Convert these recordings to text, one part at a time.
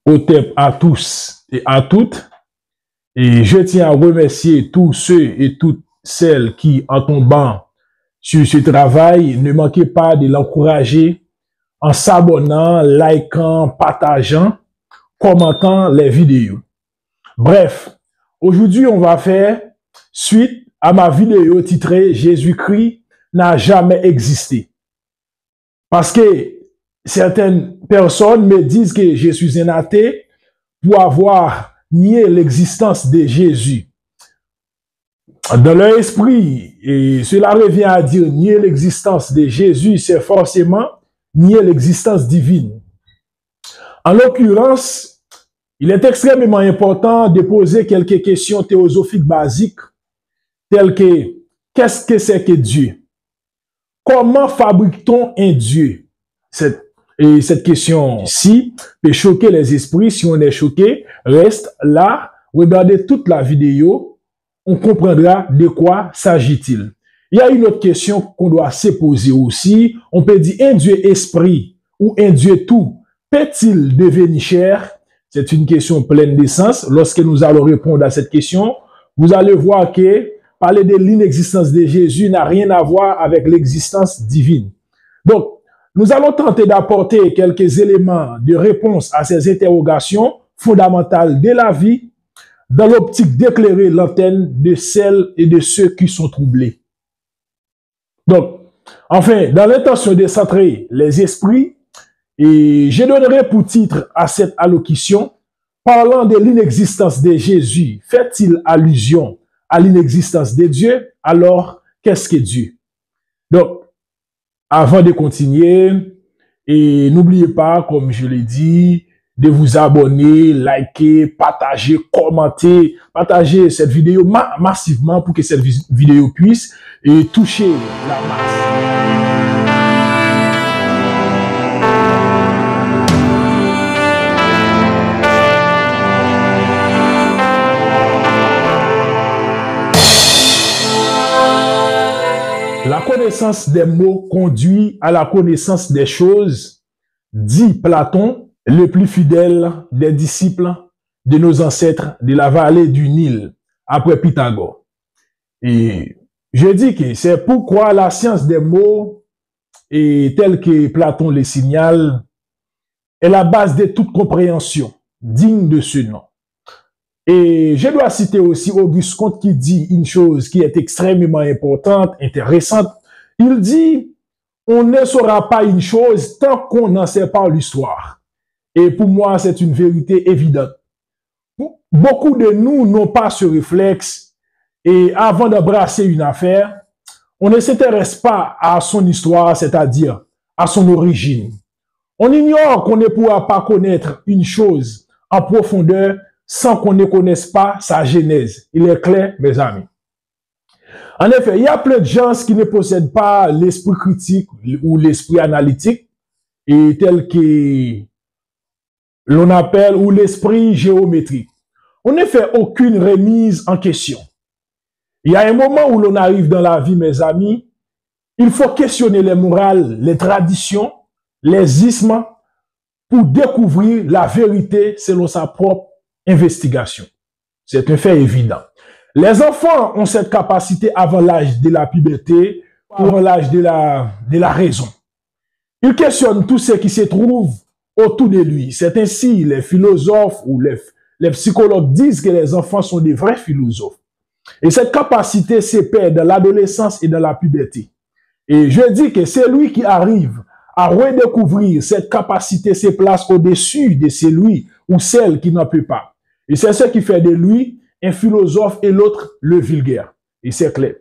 Otep à tous et à toutes. Et je tiens à remercier tous ceux et toutes celles qui, en tombant sur ce travail, ne manquez pas de l'encourager en s'abonnant, likant, partageant, commentant les vidéos. Bref, aujourd'hui, on va faire suite à ma vidéo titrée « Jésus-Christ n'a jamais existé ». Parce que certaines personnes me disent que je suis un athée pour avoir nié l'existence de Jésus. Dans leur esprit, et cela revient à dire nier l'existence de Jésus, c'est forcément nier l'existence divine. En l'occurrence, il est extrêmement important de poser quelques questions théosophiques basiques, telles que qu'est-ce que c'est que Dieu? Comment fabrique-t-on un Dieu? Cette question-ci peut choquer les esprits. Si on est choqué, reste là, regardez toute la vidéo, on comprendra de quoi s'agit-il. Il y a une autre question qu'on doit se poser aussi. On peut dire un Dieu esprit ou un Dieu tout peut-il devenir chair? C'est une question pleine de sens. Lorsque nous allons répondre à cette question, vous allez voir que parler de l'inexistence de Jésus n'a rien à voir avec l'existence divine. Donc, nous allons tenter d'apporter quelques éléments de réponse à ces interrogations fondamentales de la vie dans l'optique d'éclairer l'antenne de celles et de ceux qui sont troublés. Donc, enfin, dans l'intention de centrer les esprits, et je donnerai pour titre à cette allocution, parlant de l'inexistence de Jésus, fait-il allusion à l'inexistence de Dieu? Alors, qu'est-ce que Dieu? Donc, avant de continuer, et n'oubliez pas, comme je l'ai dit, de vous abonner, liker, partager, commenter, partager cette vidéo massivement pour que cette vidéo puisse toucher la masse. La connaissance des mots conduit à la connaissance des choses, dit Platon, le plus fidèle des disciples de nos ancêtres de la vallée du Nil, après Pythagore. Et je dis que c'est pourquoi la science des mots, telle que Platon le signale, est la base de toute compréhension, digne de ce nom. Et je dois citer aussi Auguste Comte qui dit une chose qui est extrêmement importante, intéressante. Il dit, on ne saura pas une chose tant qu'on n'en sait pas l'histoire. Et pour moi, c'est une vérité évidente. Beaucoup de nous n'ont pas ce réflexe. Et avant d'embrasser une affaire, on ne s'intéresse pas à son histoire, c'est-à-dire à son origine. On ignore qu'on ne pourra pas connaître une chose en profondeur sans qu'on ne connaisse pas sa genèse. Il est clair, mes amis. En effet, il y a plein de gens qui ne possèdent pas l'esprit critique ou l'esprit analytique, et tel que l'on appelle, ou l'esprit géométrique. On ne fait aucune remise en question. Il y a un moment où l'on arrive dans la vie, mes amis, il faut questionner les morales, les traditions, les ismes, pour découvrir la vérité selon sa propre investigation. C'est un fait évident. Les enfants ont cette capacité avant l'âge de la puberté, avant l'âge de la raison. Ils questionnent tout ce qui se trouve autour de lui. C'est ainsi les philosophes ou les psychologues disent que les enfants sont des vrais philosophes. Et cette capacité se perd dans l'adolescence et dans la puberté. Et je dis que celui qui arrive à redécouvrir cette capacité se place au-dessus de celui ou celle qui n'en peut pas. Et c'est ce qui fait de lui un philosophe et l'autre le vulgaire. Et c'est clair.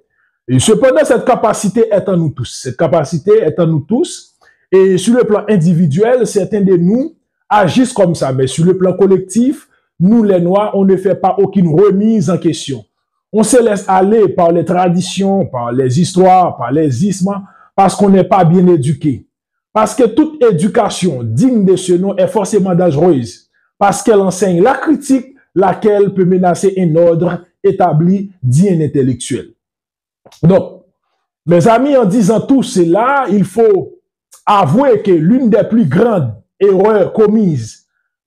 Et cependant, cette capacité est en nous tous. Cette capacité est en nous tous. Et sur le plan individuel, certains de nous agissent comme ça. Mais sur le plan collectif, nous les Noirs, on ne fait pas aucune remise en question. On se laisse aller par les traditions, par les histoires, par les ismes, parce qu'on n'est pas bien éduqué. Parce que toute éducation digne de ce nom est forcément dangereuse. Parce qu'elle enseigne la critique, laquelle peut menacer un ordre établi dit un intellectuel. Donc, mes amis, en disant tout cela, il faut avouer que l'une des plus grandes erreurs commises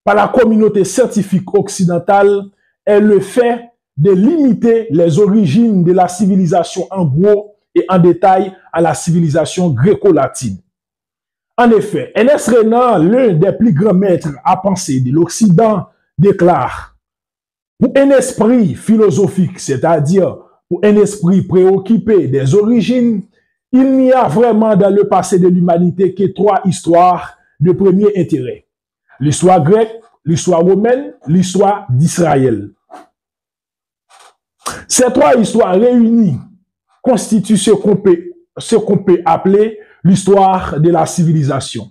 par la communauté scientifique occidentale est le fait de limiter les origines de la civilisation en gros et en détail à la civilisation gréco-latine. En effet, Ernest Renan, l'un des plus grands maîtres à penser de l'Occident, déclare: pour un esprit philosophique, c'est-à-dire pour un esprit préoccupé des origines, il n'y a vraiment dans le passé de l'humanité que trois histoires de premier intérêt: l'histoire grecque, l'histoire romaine, l'histoire d'Israël. Ces trois histoires réunies constituent ce qu'on peut appeler l'histoire de la civilisation.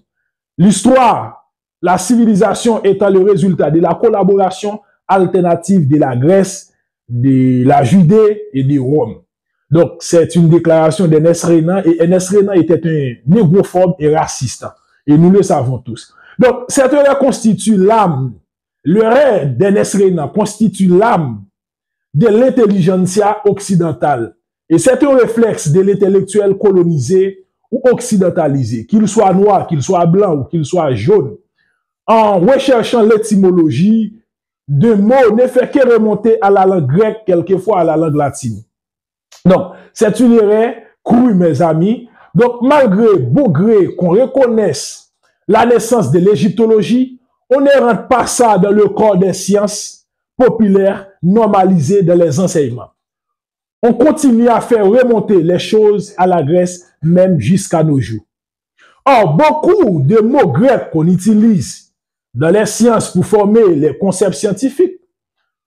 L'histoire, la civilisation étant le résultat de la collaboration alternative de la Grèce, de la Judée et de Rome. Donc, c'est une déclaration d'Ernest Renan, et Ernest Renan était un négrophobe et raciste. Et nous le savons tous. Donc, cette œuvre constitue l'âme. Le rêve d'Ernest Renan constitue l'âme de l'intelligentsia occidentale. Et c'est un réflexe de l'intellectuel colonisé ou occidentalisé, qu'il soit noir, qu'il soit blanc ou qu'il soit jaune. En recherchant l'étymologie de mots, ne fait que remonter à la langue grecque, quelquefois à la langue latine. Donc, c'est une erreur crue, mes amis. Donc, malgré beau gré qu'on reconnaisse la naissance de l'égyptologie, on ne rentre pas ça dans le corps des sciences populaires normalisées dans les enseignements. On continue à faire remonter les choses à la Grèce, même jusqu'à nos jours. Or, beaucoup de mots grecs qu'on utilise dans les sciences pour former les concepts scientifiques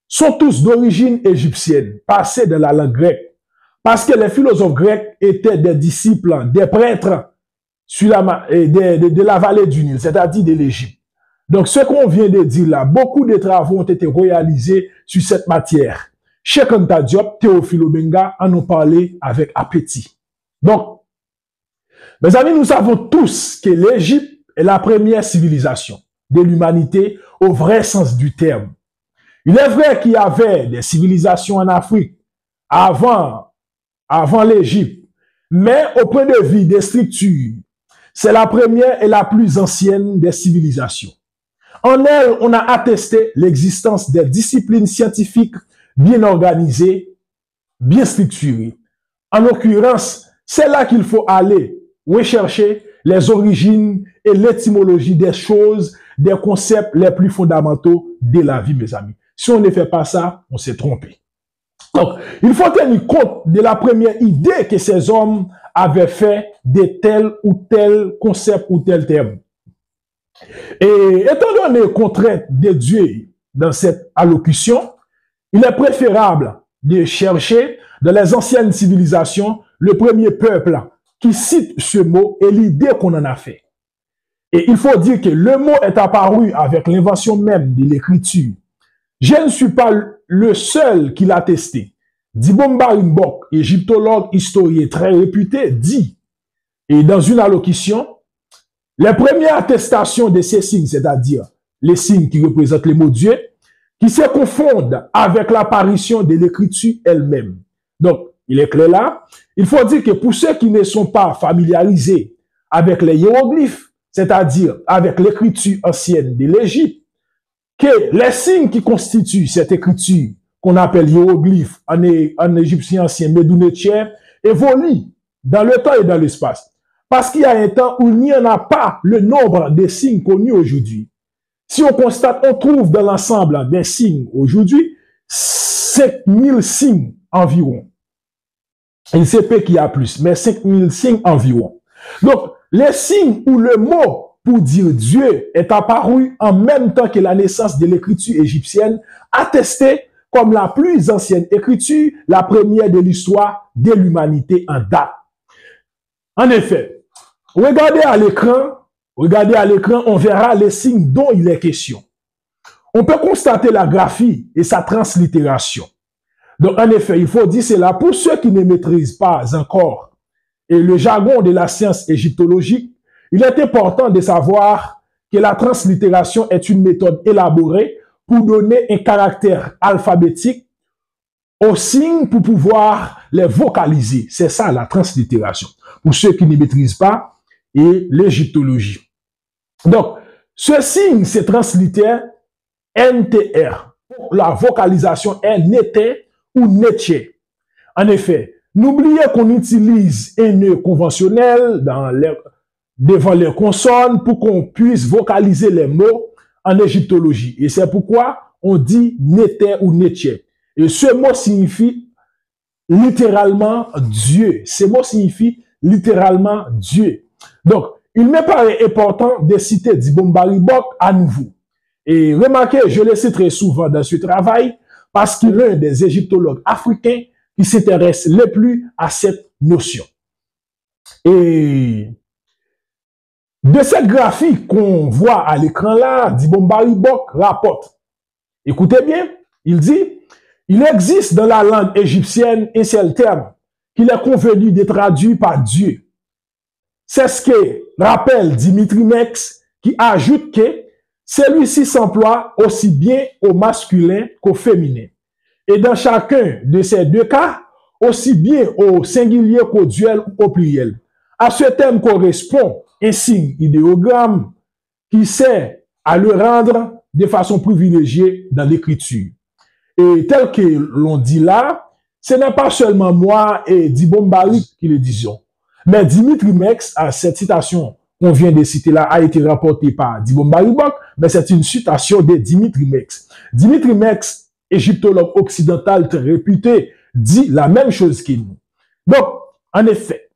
sont tous d'origine égyptienne, passés dans la langue grecque, parce que les philosophes grecs étaient des disciples, des prêtres de la vallée du Nil, c'est-à-dire de l'Égypte. Donc, ce qu'on vient de dire là, beaucoup de travaux ont été réalisés sur cette matière. Cheikh Anta Diop, Théophile Obenga en ont parlé avec appétit. Donc, mes amis, nous savons tous que l'Égypte est la première civilisation de l'humanité au vrai sens du terme. Il est vrai qu'il y avait des civilisations en Afrique avant l'Égypte, mais au point de vue des structures, c'est la première et la plus ancienne des civilisations. En elle, on a attesté l'existence des disciplines scientifiques bien organisées, bien structurées. En l'occurrence, c'est là qu'il faut aller rechercher les origines et l'étymologie des choses, des concepts les plus fondamentaux de la vie, mes amis. Si on ne fait pas ça, on s'est trompé. Donc, il faut tenir compte de la première idée que ces hommes avaient fait de tel ou tel concept ou tel terme. Et étant donné qu'on traite de Dieu dans cette allocution, il est préférable de chercher dans les anciennes civilisations le premier peuple qui cite ce mot et l'idée qu'on en a fait. Et il faut dire que le mot est apparu avec l'invention même de l'écriture. Je ne suis pas le seul qui l'a testé. Dibomba Mbok, égyptologue historien très réputé, dit, et dans une allocution, les premières attestations de ces signes, c'est-à-dire les signes qui représentent les mots Dieu, qui se confondent avec l'apparition de l'écriture elle-même. Donc, il est clair là, il faut dire que pour ceux qui ne sont pas familiarisés avec les hiéroglyphes, c'est-à-dire avec l'écriture ancienne de l'Égypte, que les signes qui constituent cette écriture, qu'on appelle hiéroglyphe en égyptien ancien, Médounetchère, évoluent dans le temps et dans l'espace. Parce qu'il y a un temps où il n'y en a pas le nombre de signes connus aujourd'hui. Si on constate, on trouve dans l'ensemble des signes aujourd'hui 5000 signes environ. Il sait pas qu'il y a plus, mais 5000 signes environ. Donc, les signes où le mot pour dire Dieu est apparu en même temps que la naissance de l'écriture égyptienne, attestée comme la plus ancienne écriture, la première de l'histoire de l'humanité en date. En effet, regardez à l'écran, on verra les signes dont il est question. On peut constater la graphie et sa translittération. Donc, en effet, il faut dire cela pour ceux qui ne maîtrisent pas encore et le jargon de la science égyptologique. Il est important de savoir que la translittération est une méthode élaborée pour donner un caractère alphabétique aux signes pour pouvoir les vocaliser. C'est ça la translittération. Pour ceux qui ne maîtrisent pas et l'égyptologie. Donc, ce signe se translittère NTR. La vocalisation est nete ou netche. En effet, n'oubliez qu'on utilise un nœud conventionnel devant les consonnes pour qu'on puisse vocaliser les mots en égyptologie. Et c'est pourquoi on dit nete ou netche. Et ce mot signifie littéralement Dieu. Ce mot signifie littéralement Dieu. Donc, il me paraît important de citer Dibom-Baribok à nouveau. Et remarquez, je le cite très souvent dans ce travail parce qu'il est l'un des égyptologues africains qui s'intéresse le plus à cette notion. Et de cette graphique qu'on voit à l'écran là, Dibom-Baribok rapporte. Écoutez bien, il dit, il existe dans la langue égyptienne un seul terme qu'il est convenu de traduire par Dieu. C'est ce que rappelle Dimitri Mex, qui ajoute que celui-ci s'emploie aussi bien au masculin qu'au féminin. Et dans chacun de ces deux cas, aussi bien au singulier qu'au duel ou au pluriel. À ce terme correspond un signe idéogramme qui sert à le rendre de façon privilégiée dans l'écriture. Et tel que l'on dit là, ce n'est pas seulement moi et Dibom-Baribok qui le disons, mais Dimitri Mex, à cette citation qu'on vient de citer là, a été rapportée par Dibom-Baribok, mais c'est une citation de Dimitri Mex. Dimitri Mex, égyptologue occidental très réputé, dit la même chose que nous. Donc, en effet,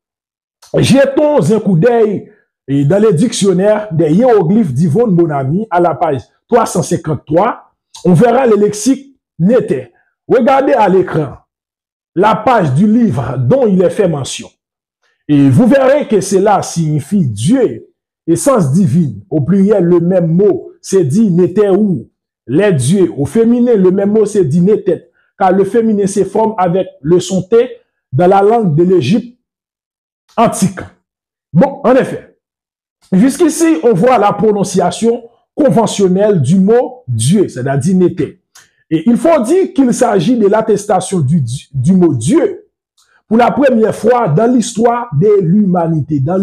jetons un coup d'œil dans les dictionnaires des hiéroglyphes d'Yvonne Bonami à la page 353. On verra le lexique nete. Regardez à l'écran la page du livre dont il est fait mention. Et vous verrez que cela signifie Dieu, essence divine. Au pluriel, le même mot, c'est dit nete ou les dieux. Au féminin, le même mot, c'est dit netet, car le féminin se forme avec le son T dans la langue de l'Égypte antique. Bon, en effet, jusqu'ici, on voit la prononciation conventionnelle du mot Dieu, c'est-à-dire nete. Et il faut dire qu'il s'agit de l'attestation du mot Dieu pour la première fois dans l'histoire de l'humanité, dans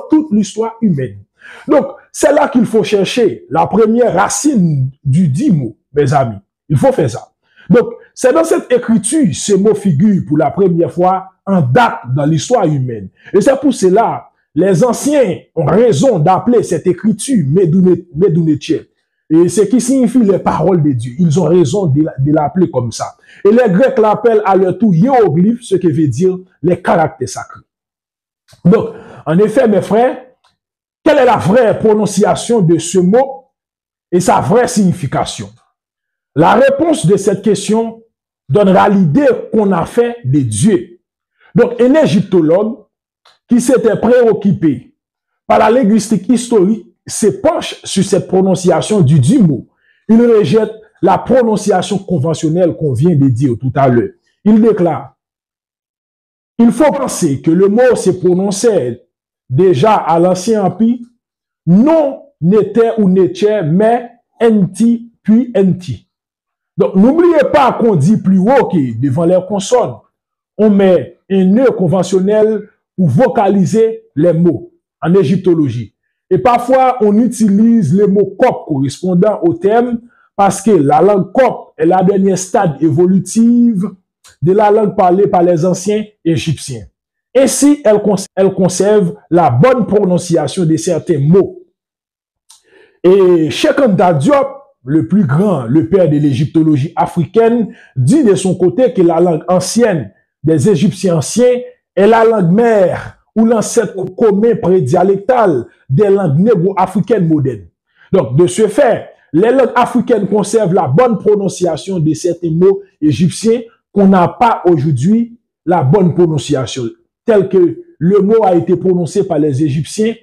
toute l'histoire humaine. Donc, c'est là qu'il faut chercher la première racine du dit mot, mes amis. Il faut faire ça. Donc, c'est dans cette écriture, ce mot figure pour la première fois en date dans l'histoire humaine. Et c'est pour cela, les anciens ont raison d'appeler cette écriture Medunetche. Et ce qui signifie les paroles de Dieu. Ils ont raison de l'appeler comme ça. Et les Grecs l'appellent à leur tour hiéroglyphe, ce qui veut dire les caractères sacrés. Donc, en effet, mes frères, quelle est la vraie prononciation de ce mot et sa vraie signification? La réponse de cette question donnera l'idée qu'on a fait de Dieu. Donc, un égyptologue qui s'était préoccupé par la linguistique historique se penche sur cette prononciation du dit mot. Il rejette la prononciation conventionnelle qu'on vient de dire tout à l'heure. Il déclare, il faut penser que le mot se prononçait déjà à l'Ancien Empire, non n'était ou n'était, mais enti puis enti. Donc, n'oubliez pas qu'on dit plus haut que devant les consonnes, on met un nœud conventionnel pour vocaliser les mots en égyptologie. Et parfois, on utilise le mot cop correspondant au terme parce que la langue cop est la dernière stade évolutive de la langue parlée par les anciens égyptiens. Ainsi, elle conserve la bonne prononciation de certains mots. Et Cheikh Anta Diop, le plus grand, le père de l'égyptologie africaine, dit de son côté que la langue ancienne des Égyptiens anciens est la langue mère ou l'ancêtre commun prédialectal des langues négro-africaines modernes. Donc, de ce fait, les langues africaines conservent la bonne prononciation de certains mots égyptiens qu'on n'a pas aujourd'hui la bonne prononciation, tel que le mot a été prononcé par les Égyptiens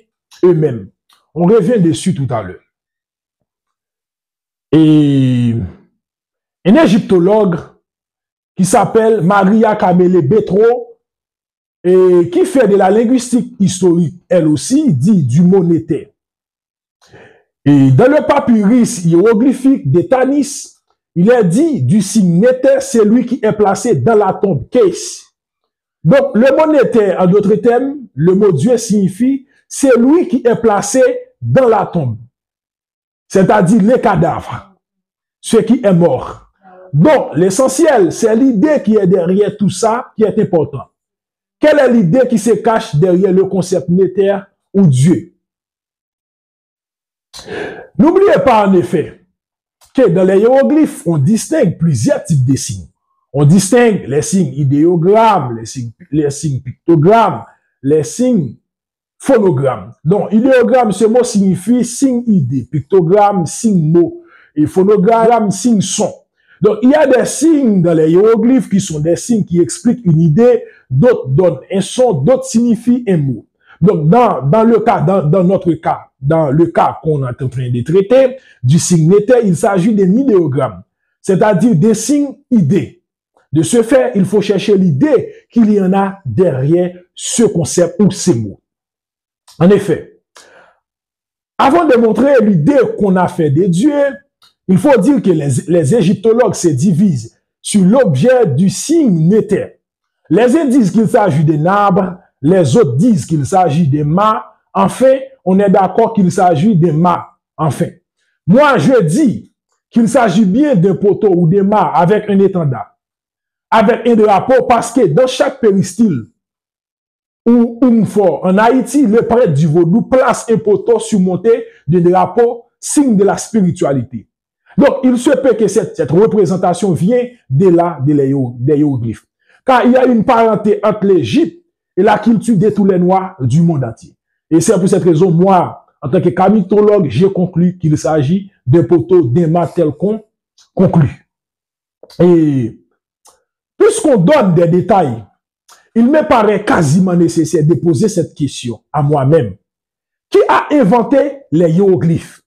eux-mêmes. On revient dessus tout à l'heure. Et un égyptologue qui s'appelle Maria Kamele Betro, et qui fait de la linguistique historique, elle aussi, dit du mot nete. Et dans le papyrus hiéroglyphique de Tanis, il est dit du signe nete, c'est lui qui est placé dans la tombe case. Donc, le mot nete, en d'autres termes, le mot Dieu signifie, c'est lui qui est placé dans la tombe. C'est-à-dire les cadavres. ce qui est mort. Donc, l'essentiel, c'est l'idée qui est derrière tout ça qui est important. Quelle est l'idée qui se cache derrière le concept néter ou Dieu? N'oubliez pas en effet que dans les hiéroglyphes, on distingue plusieurs types de signes. On distingue les signes idéogrammes, les signes pictogrammes, les signes phonogrammes. Donc, idéogramme, ce mot signifie signe idée, pictogramme, signe mot, et phonogramme, signe son. Donc, il y a des signes dans les hiéroglyphes qui sont des signes qui expliquent une idée, d'autres donnent un son, d'autres signifient un mot. Donc, dans notre cas, dans le cas qu'on est en train de traiter, du signe néter, il s'agit d'un idéogramme, c'est-à-dire des signes idées. De ce fait, il faut chercher l'idée qu'il y en a derrière ce concept ou ces mots. En effet, avant de montrer l'idée qu'on a fait des dieux, il faut dire que les égyptologues se divisent sur l'objet du signe néter. Les uns disent qu'il s'agit d'un arbre, les autres disent qu'il s'agit des mâts. Enfin, on est d'accord qu'il s'agit des mâts. Enfin, moi, je dis qu'il s'agit bien d'un poteau ou des mâts avec un étendard, avec un drapeau, parce que dans chaque péristyle ou fort en Haïti, le prêtre du vaudou place un poteau surmonté de drapeau, signe de la spiritualité. Donc, il se peut que cette représentation vienne des hiéroglyphes. Car il y a une parenté entre l'Égypte et la culture de tous les Noirs du monde entier. Et c'est pour cette raison, moi, en tant que camitologue, j'ai conclu qu'il s'agit d'un poteau d'un mât tel qu'on conclut. Et puisqu'on donne des détails, il me paraît quasiment nécessaire de poser cette question à moi-même. Qui a inventé les hiéroglyphes?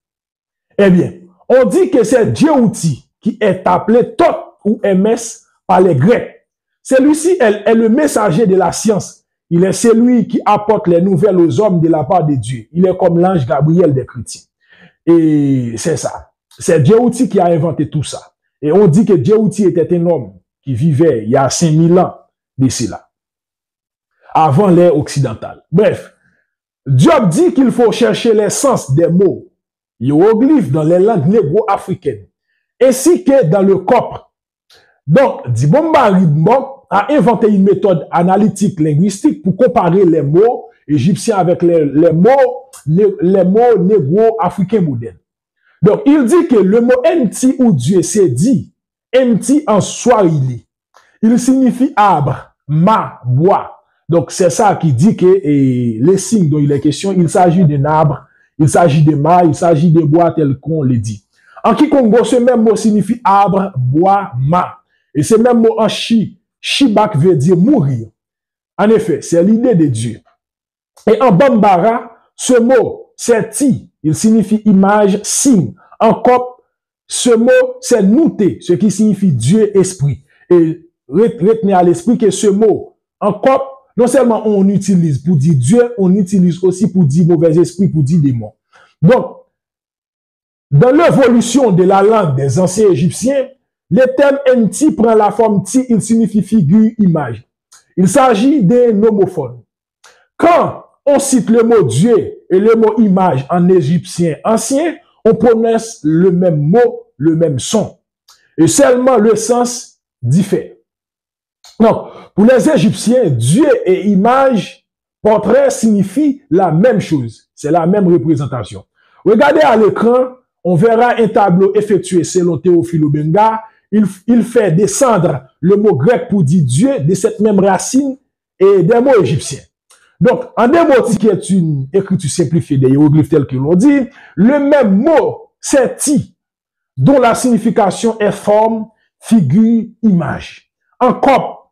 Eh bien, on dit que c'est Djéouti qui est appelé Thoth ou MS par les Grecs. Celui-ci est le messager de la science. Il est celui qui apporte les nouvelles aux hommes de la part de Dieu. Il est comme l'ange Gabriel des chrétiens. Et c'est ça. C'est Djéouti qui a inventé tout ça. Et on dit que Djéouti était un homme qui vivait il y a 5000 ans d'ici là, avant l'ère occidentale. Bref, Diop dit qu'il faut chercher l'essence des mots hiéroglyphes dans les langues négro-africaines, ainsi que dans le copre. Donc, Dibomba Ribmbok a inventé une méthode analytique linguistique pour comparer les mots égyptiens avec les mots négro-africains modernes. Donc, il dit que le mot Nti ou Dieu, c'est dit Nti en Swahili. Il signifie arbre, mât, bois. Donc, c'est ça qui dit que les signes dont il est question, il s'agit d'un arbre, il s'agit de mât, il s'agit de bois tel qu'on le dit. En Kikongo, ce même mot signifie arbre, bois, mât. Et ce même mot en Chibak veut dire mourir. En effet, c'est l'idée de Dieu. Et en Bambara, ce mot, c'est ti, il signifie image, signe. En Kop, ce mot, c'est nouté, ce qui signifie Dieu, esprit. Et retenez à l'esprit que ce mot, en Kop, non seulement on utilise pour dire Dieu, on utilise aussi pour dire mauvais esprit, pour dire démon. Donc, dans l'évolution de la langue des anciens Égyptiens, le terme Nti prend la forme Ti, il signifie figure, image. Il s'agit d'un homophone. Quand on cite le mot Dieu et le mot image en égyptien ancien, on prononce le même mot, le même son. Et seulement le sens diffère. Donc, pour les Égyptiens, Dieu et image, portrait signifient la même chose. C'est la même représentation. Regardez à l'écran, on verra un tableau effectué selon Théophile Obenga. Il fait descendre le mot grec pour dire Dieu de cette même racine et des mots égyptiens. Donc, en démotique, qui est une écriture simplifiée des hiéroglyphes tels que l'on dit, le même mot, c'est ti, dont la signification est forme, figure, image. En cop,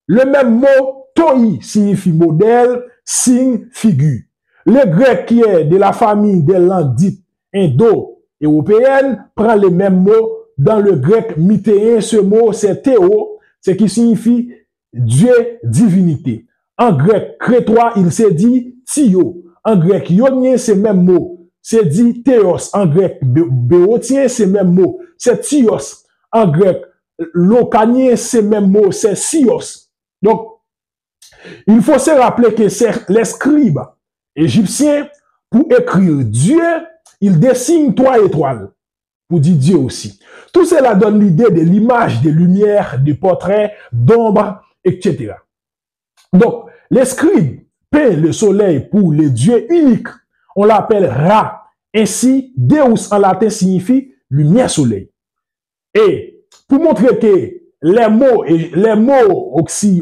le même mot, toi signifie modèle, signe, figure. Le grec qui est de la famille des langues dites indo-européennes prend le même mot. Dans le grec mythéen, ce mot, c'est théo, ce qui signifie Dieu, divinité. En grec crétois, il s'est dit thio. En grec ionien, c'est le même mot. C'est dit théos. En grec béotien, c'est le même mot. C'est thios. En grec locanien, c'est le même mot. C'est sios. Donc, il faut se rappeler que c'est les scribes égyptiens, pour écrire Dieu, ils dessinent 3 étoiles. pour dire Dieu aussi. Tout cela donne l'idée de l'image, des lumières, des portraits, d'ombres, etc. Donc, les scribes peint le soleil pour le Dieu unique. On l'appelle Ra. Ainsi, Deus en latin signifie lumière soleil. Et pour montrer que les mots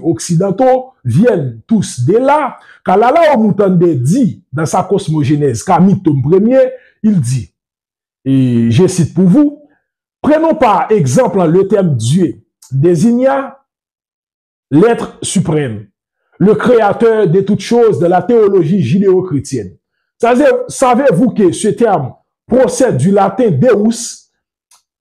occidentaux viennent tous de là, quand Lala Omutande dit dans sa cosmogénèse, Camille tome 1er, il dit, et je cite pour vous, prenons par exemple le terme Dieu, désigna l'être suprême, le créateur de toutes choses de la théologie judéo-chrétienne. Savez-vous que ce terme procède du latin Deus,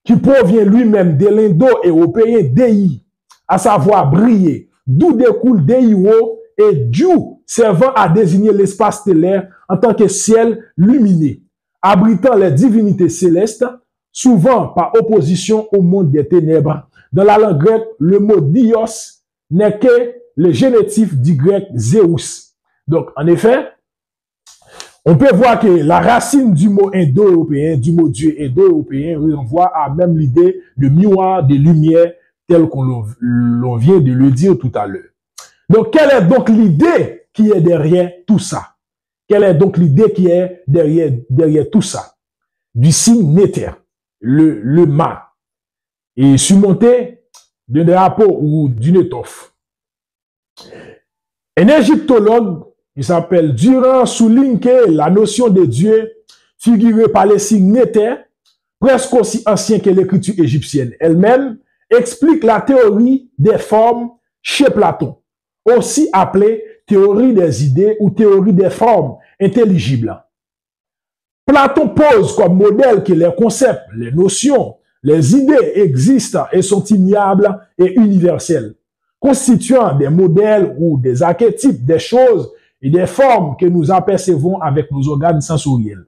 qui provient lui-même de l'indo-européen Dei, à savoir briller, d'où découle Deio et Dieu, servant à désigner l'espace stellaire en tant que ciel lumineux, abritant les divinités célestes, souvent par opposition au monde des ténèbres. Dans la langue grecque, le mot Dios n'est que le génitif du grec Zeus. Donc, en effet, on peut voir que la racine du mot indo-européen, du mot Dieu indo-européen, renvoie à même l'idée de miroir, de lumière, tel qu'on l'on vient de le dire tout à l'heure. Donc, quelle est donc l'idée qui est derrière tout ça? Quelle est donc l'idée qui est derrière tout ça? Du signe néter, le mât, et surmonté d'un drapeau ou d'une étoffe. Un égyptologue, il s'appelle Durand, souligne que la notion de Dieu, figurée par les signes néter, presque aussi ancien que l'écriture égyptienne elle-même, explique la théorie des formes chez Platon, aussi appelée théorie des idées ou théorie des formes intelligibles. Platon pose comme modèle que les concepts, les notions, les idées existent et sont ignables et universelles, constituant des modèles ou des archétypes des choses et des formes que nous apercevons avec nos organes sensoriels.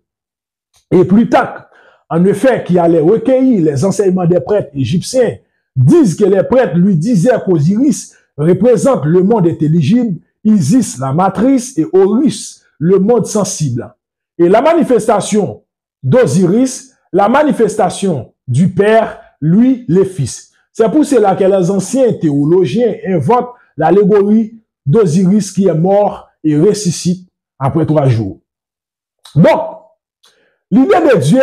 Et Plutarque, en effet, qui allait recueillir les enseignements des prêtres égyptiens, disent que les prêtres lui disaient qu'Osiris représente le monde intelligible, Isis la matrice et Horus le monde sensible. Et la manifestation d'Osiris, la manifestation du Père, lui, le Fils. C'est pour cela que les anciens théologiens inventent l'allégorie d'Osiris qui est mort et ressuscite après 3 jours. Donc, l'idée de Dieu,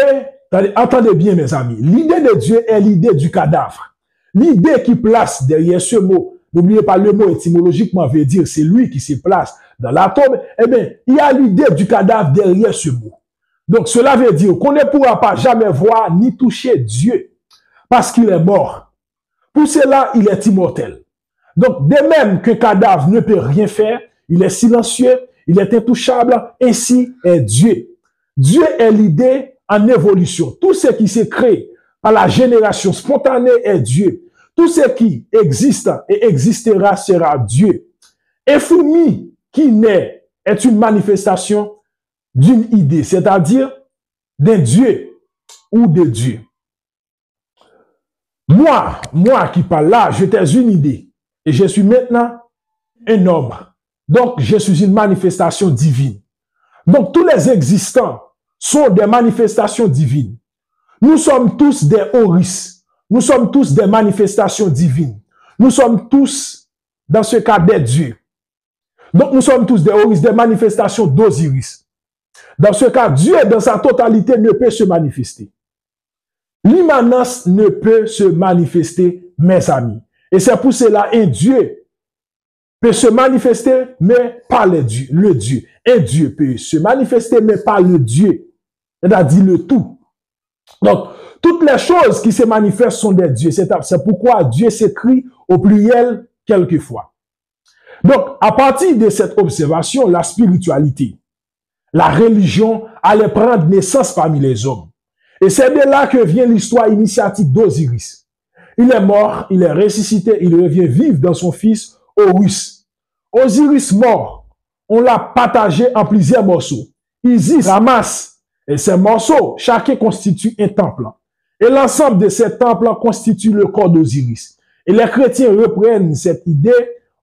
entendez bien mes amis, l'idée de Dieu est l'idée du cadavre. L'idée qui place derrière ce mot, n'oubliez pas le mot étymologiquement veut dire c'est lui qui se place dans l'atome, eh bien, il y a l'idée du cadavre derrière ce mot. Donc, cela veut dire qu'on ne pourra pas jamais voir ni toucher Dieu parce qu'il est mort. Pour cela, il est immortel. Donc, de même qu'un cadavre ne peut rien faire, il est silencieux, il est intouchable, ainsi est Dieu. Dieu est l'idée en évolution. Tout ce qui s'est créé par la génération spontanée est Dieu. Tout ce qui existe et existera sera Dieu. Un fourmi qui naît est une manifestation d'une idée, c'est-à-dire d'un Dieu ou de Dieu. Moi qui parle là, j'étais une idée et je suis maintenant un homme. Donc, je suis une manifestation divine. Donc, tous les existants sont des manifestations divines. Nous sommes tous des Horus. Nous sommes tous des manifestations divines. Nous sommes tous, dans ce cas, des dieux. Donc, nous sommes tous des Horus, des manifestations d'Osiris. Dans ce cas, Dieu, dans sa totalité, ne peut se manifester. L'immanence ne peut se manifester, mes amis. Et c'est pour cela un Dieu peut se manifester, mais pas le Dieu. Un Dieu peut se manifester, mais pas le Dieu. C'est-à-dire le tout. Donc, toutes les choses qui se manifestent sont des dieux. C'est pourquoi Dieu s'écrit au pluriel quelquefois. Donc, à partir de cette observation, la spiritualité, la religion allait prendre naissance parmi les hommes. Et c'est de là que vient l'histoire initiatique d'Osiris. Il est mort, il est ressuscité, il revient vivre dans son fils Horus. Osiris mort, on l'a partagé en plusieurs morceaux. Isis ramasse et ces morceaux, chacun constitue un temple. Et l'ensemble de ces temples constitue le corps d'Osiris. Et les chrétiens reprennent cette idée,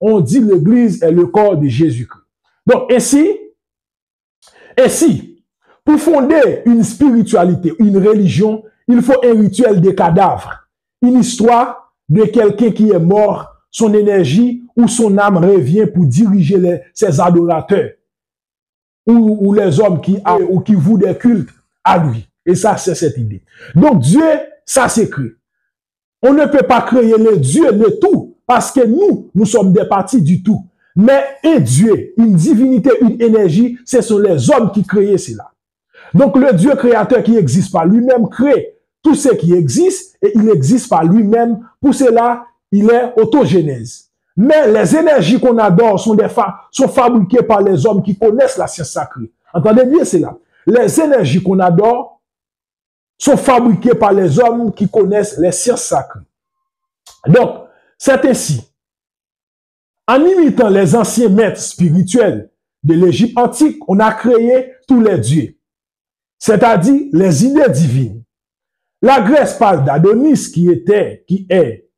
on dit l'église est le corps de Jésus-Christ. Donc ainsi, pour fonder une spiritualité, une religion, il faut un rituel des cadavres, une histoire de quelqu'un qui est mort, son énergie ou son âme revient pour diriger ses adorateurs ou les hommes qui vouent des cultes à lui. Et ça, c'est cette idée. Donc Dieu, ça c'est créé. On ne peut pas créer le Dieu, le tout, parce que nous sommes des parties du tout. Mais un Dieu, une divinité, une énergie, ce sont les hommes qui créent cela. Donc le Dieu créateur qui existe par lui-même crée tout ce qui existe et il existe par lui-même. Pour cela, il est autogénèse. Mais les énergies qu'on adore sont fabriquées par les hommes qui connaissent la science sacrée. Entendez bien cela. Les énergies qu'on adore sont fabriquées par les hommes qui connaissent les sciences sacrées. Donc, c'est ainsi. En imitant les anciens maîtres spirituels de l'Égypte antique, on a créé tous les dieux, c'est-à-dire les idées divines. La Grèce parle d'Adonis qui est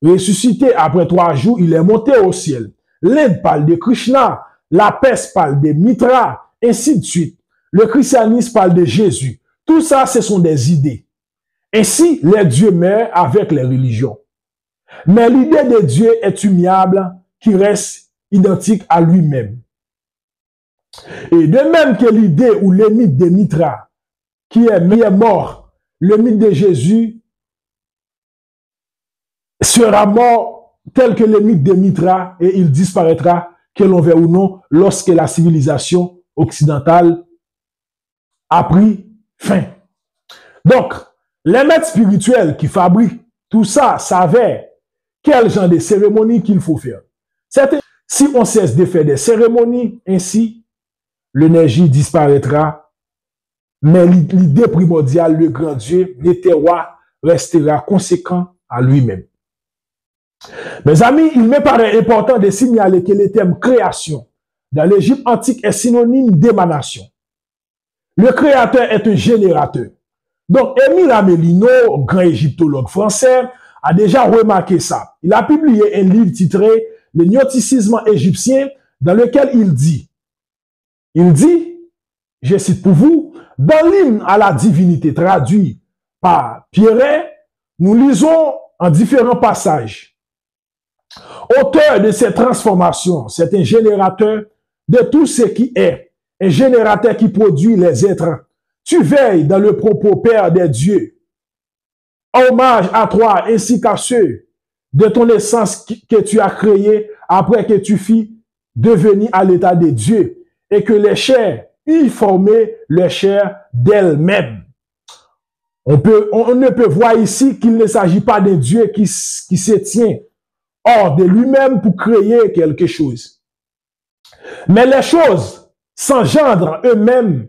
ressuscité après 3 jours, il est monté au ciel. L'Inde parle de Krishna, la Perse parle de Mitra, ainsi de suite. Le christianisme parle de Jésus. Tout ça, ce sont des idées. Ainsi, les dieux meurent avec les religions. Mais l'idée de Dieu est immuable, qui reste identique à lui-même. Et de même que l'idée ou le mythe de Mitra, qui est mort, le mythe de Jésus sera mort tel que le mythe de Mitra et il disparaîtra, que l'on veuille ou non, lorsque la civilisation occidentale a pris fin. Donc, les maîtres spirituels qui fabriquent tout ça savaient quel genre de cérémonie qu'il faut faire. Si on cesse de faire des cérémonies, ainsi, l'énergie disparaîtra, mais l'idée primordiale, le grand Dieu, le terroir, restera conséquent à lui-même. Mes amis, il me paraît important de signaler que le terme création dans l'Égypte antique est synonyme d'émanation. Le créateur est un générateur. Donc, Émile Amelino, grand égyptologue français, a déjà remarqué ça. Il a publié un livre titré « Le gnosticisme égyptien » dans lequel il dit, je cite pour vous, « Dans l'hymne à la divinité traduit par Pierret, nous lisons en différents passages. Auteur de cette transformation, c'est un générateur de tout ce qui est, un générateur qui produit les êtres. Tu veilles dans le propos Père des dieux. Hommage à toi ainsi qu'à ceux de ton essence que tu as créé après que tu fis devenir à l'état de Dieu et que les chairs y formaient les chairs d'elles-mêmes. On ne peut voir ici qu'il ne s'agit pas d'un Dieu qui se tient hors de lui-même pour créer quelque chose. Mais les choses s'engendrent eux-mêmes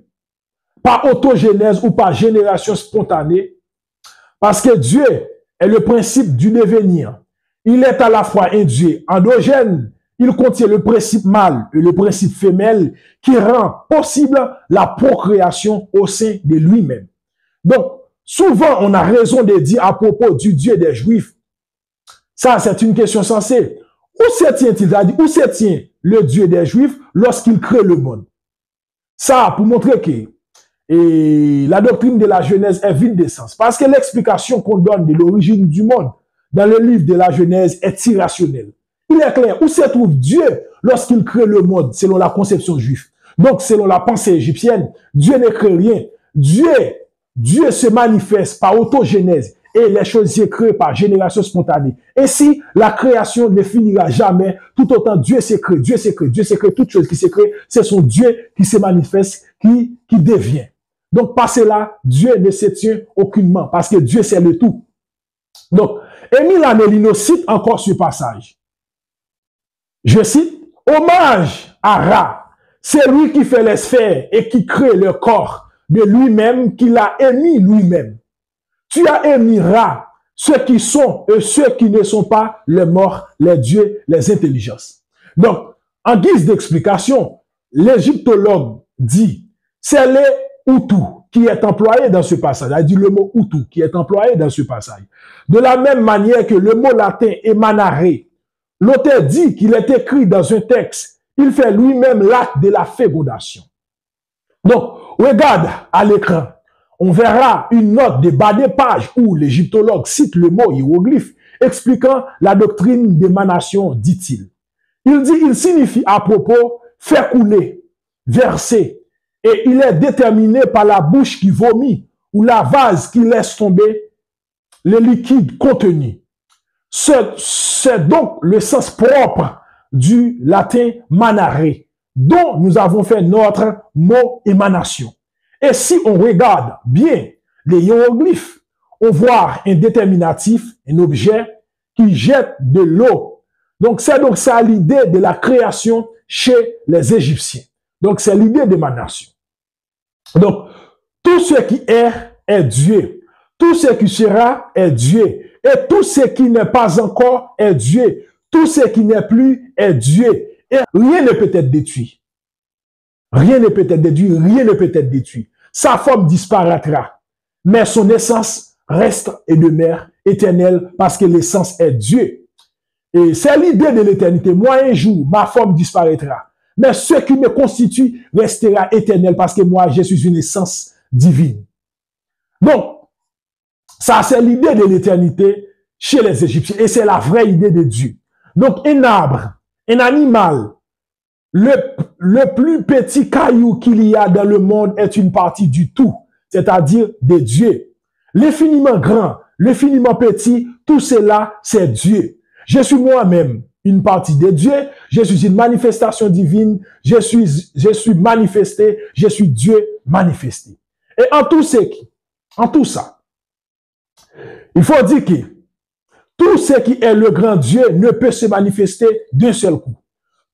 par autogénèse ou par génération spontanée, parce que Dieu est le principe du devenir. Il est à la fois un Dieu endogène, il contient le principe mâle et le principe femelle qui rend possible la procréation au sein de lui-même. Donc, souvent on a raison de dire à propos du Dieu des Juifs, ça c'est une question sensée. Où se tient-il, où se tient le Dieu des Juifs lorsqu'il crée le monde? Ça, pour montrer que la doctrine de la Genèse est vide de sens. Parce que l'explication qu'on donne de l'origine du monde dans le livre de la Genèse est irrationnelle. Il est clair, où se trouve Dieu lorsqu'il crée le monde selon la conception juive? Donc, selon la pensée égyptienne, Dieu ne crée rien. Dieu se manifeste par autogénèse et les choses sont créées par génération spontanée. Ainsi, la création ne finira jamais. Tout autant Dieu s'est créé, Dieu s'est créé, Dieu s'est créé, toutes choses qui s'est créées, c'est son Dieu qui se manifeste, qui devient. Donc, par cela, Dieu ne se tient aucunement, parce que Dieu c'est le tout. Donc, Émile Amelino cite encore ce passage. Je cite, « Hommage à Ra, c'est lui qui fait les sphères et qui crée le corps de lui-même, qu'il a émis lui-même. Tu as émis Ra, ceux qui sont et ceux qui ne sont pas, les morts, les dieux, les intelligences. » Donc, en guise d'explication, l'égyptologue dit, c'est les Hutu qui est employé dans ce passage. Il a dit le mot Hutu qui est employé dans ce passage. De la même manière que le mot latin emanare, l'auteur dit qu'il est écrit dans un texte. Il fait lui-même l'acte de la fécondation. Donc, regarde à l'écran. on verra une note de bas de page où l'égyptologue cite le mot hiéroglyphe expliquant la doctrine d'émanation, dit-il. Il dit, il signifie à propos faire couler, verser, et il est déterminé par la bouche qui vomit ou la vase qui laisse tomber les liquides contenus. C'est donc le sens propre du latin manare, dont nous avons fait notre mot émanation. Et si on regarde bien les hiéroglyphes, on voit un déterminatif, un objet qui jette de l'eau. Donc c'est ça l'idée de la création chez les Égyptiens. Donc c'est l'idée d'émanation. Donc tout ce qui est Dieu. Tout ce qui sera est Dieu. Et tout ce qui n'est pas encore est Dieu. Tout ce qui n'est plus est Dieu. Et rien ne peut être détruit. Rien ne peut être détruit. Rien ne peut être détruit. Sa forme disparaîtra. Mais son essence reste et demeure éternelle parce que l'essence est Dieu. Et c'est l'idée de l'éternité. Moi, un jour, ma forme disparaîtra. Mais ce qui me constitue restera éternel parce que moi, je suis une essence divine. Donc, ça, c'est l'idée de l'éternité chez les Égyptiens. Et c'est la vraie idée de Dieu. Donc, un arbre, un animal, le plus petit caillou qu'il y a dans le monde est une partie du tout, c'est-à-dire de Dieu. L'infiniment grand, l'infiniment petit, tout cela, c'est Dieu. Je suis moi-même une partie de Dieu, je suis une manifestation divine, je suis manifesté, je suis Dieu manifesté. Et en tout ça, il faut dire que tout ce qui est le grand Dieu ne peut se manifester d'un seul coup.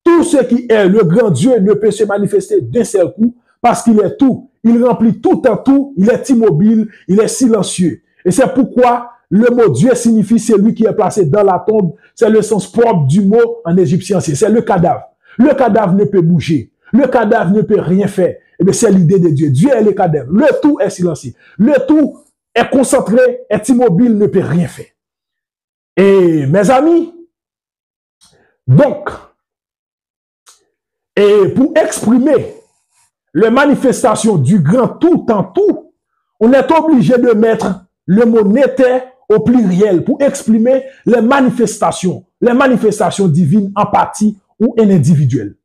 Tout ce qui est le grand Dieu ne peut se manifester d'un seul coup parce qu'il est tout. Il remplit tout en tout, il est immobile, il est silencieux. Et c'est pourquoi le mot Dieu signifie celui qui est placé dans la tombe. C'est le sens propre du mot en égyptien. C'est le cadavre. Le cadavre ne peut bouger. Le cadavre ne peut rien faire. Et bien, c'est l'idée de Dieu. Dieu est le cadavre. Le tout est silencieux. Le tout est concentré, est immobile, ne peut rien faire. Et mes amis, donc, et pour exprimer la manifestation du grand tout en tout, on est obligé de mettre le mot néter au pluriel pour exprimer les manifestations divines en partie ou en individuel.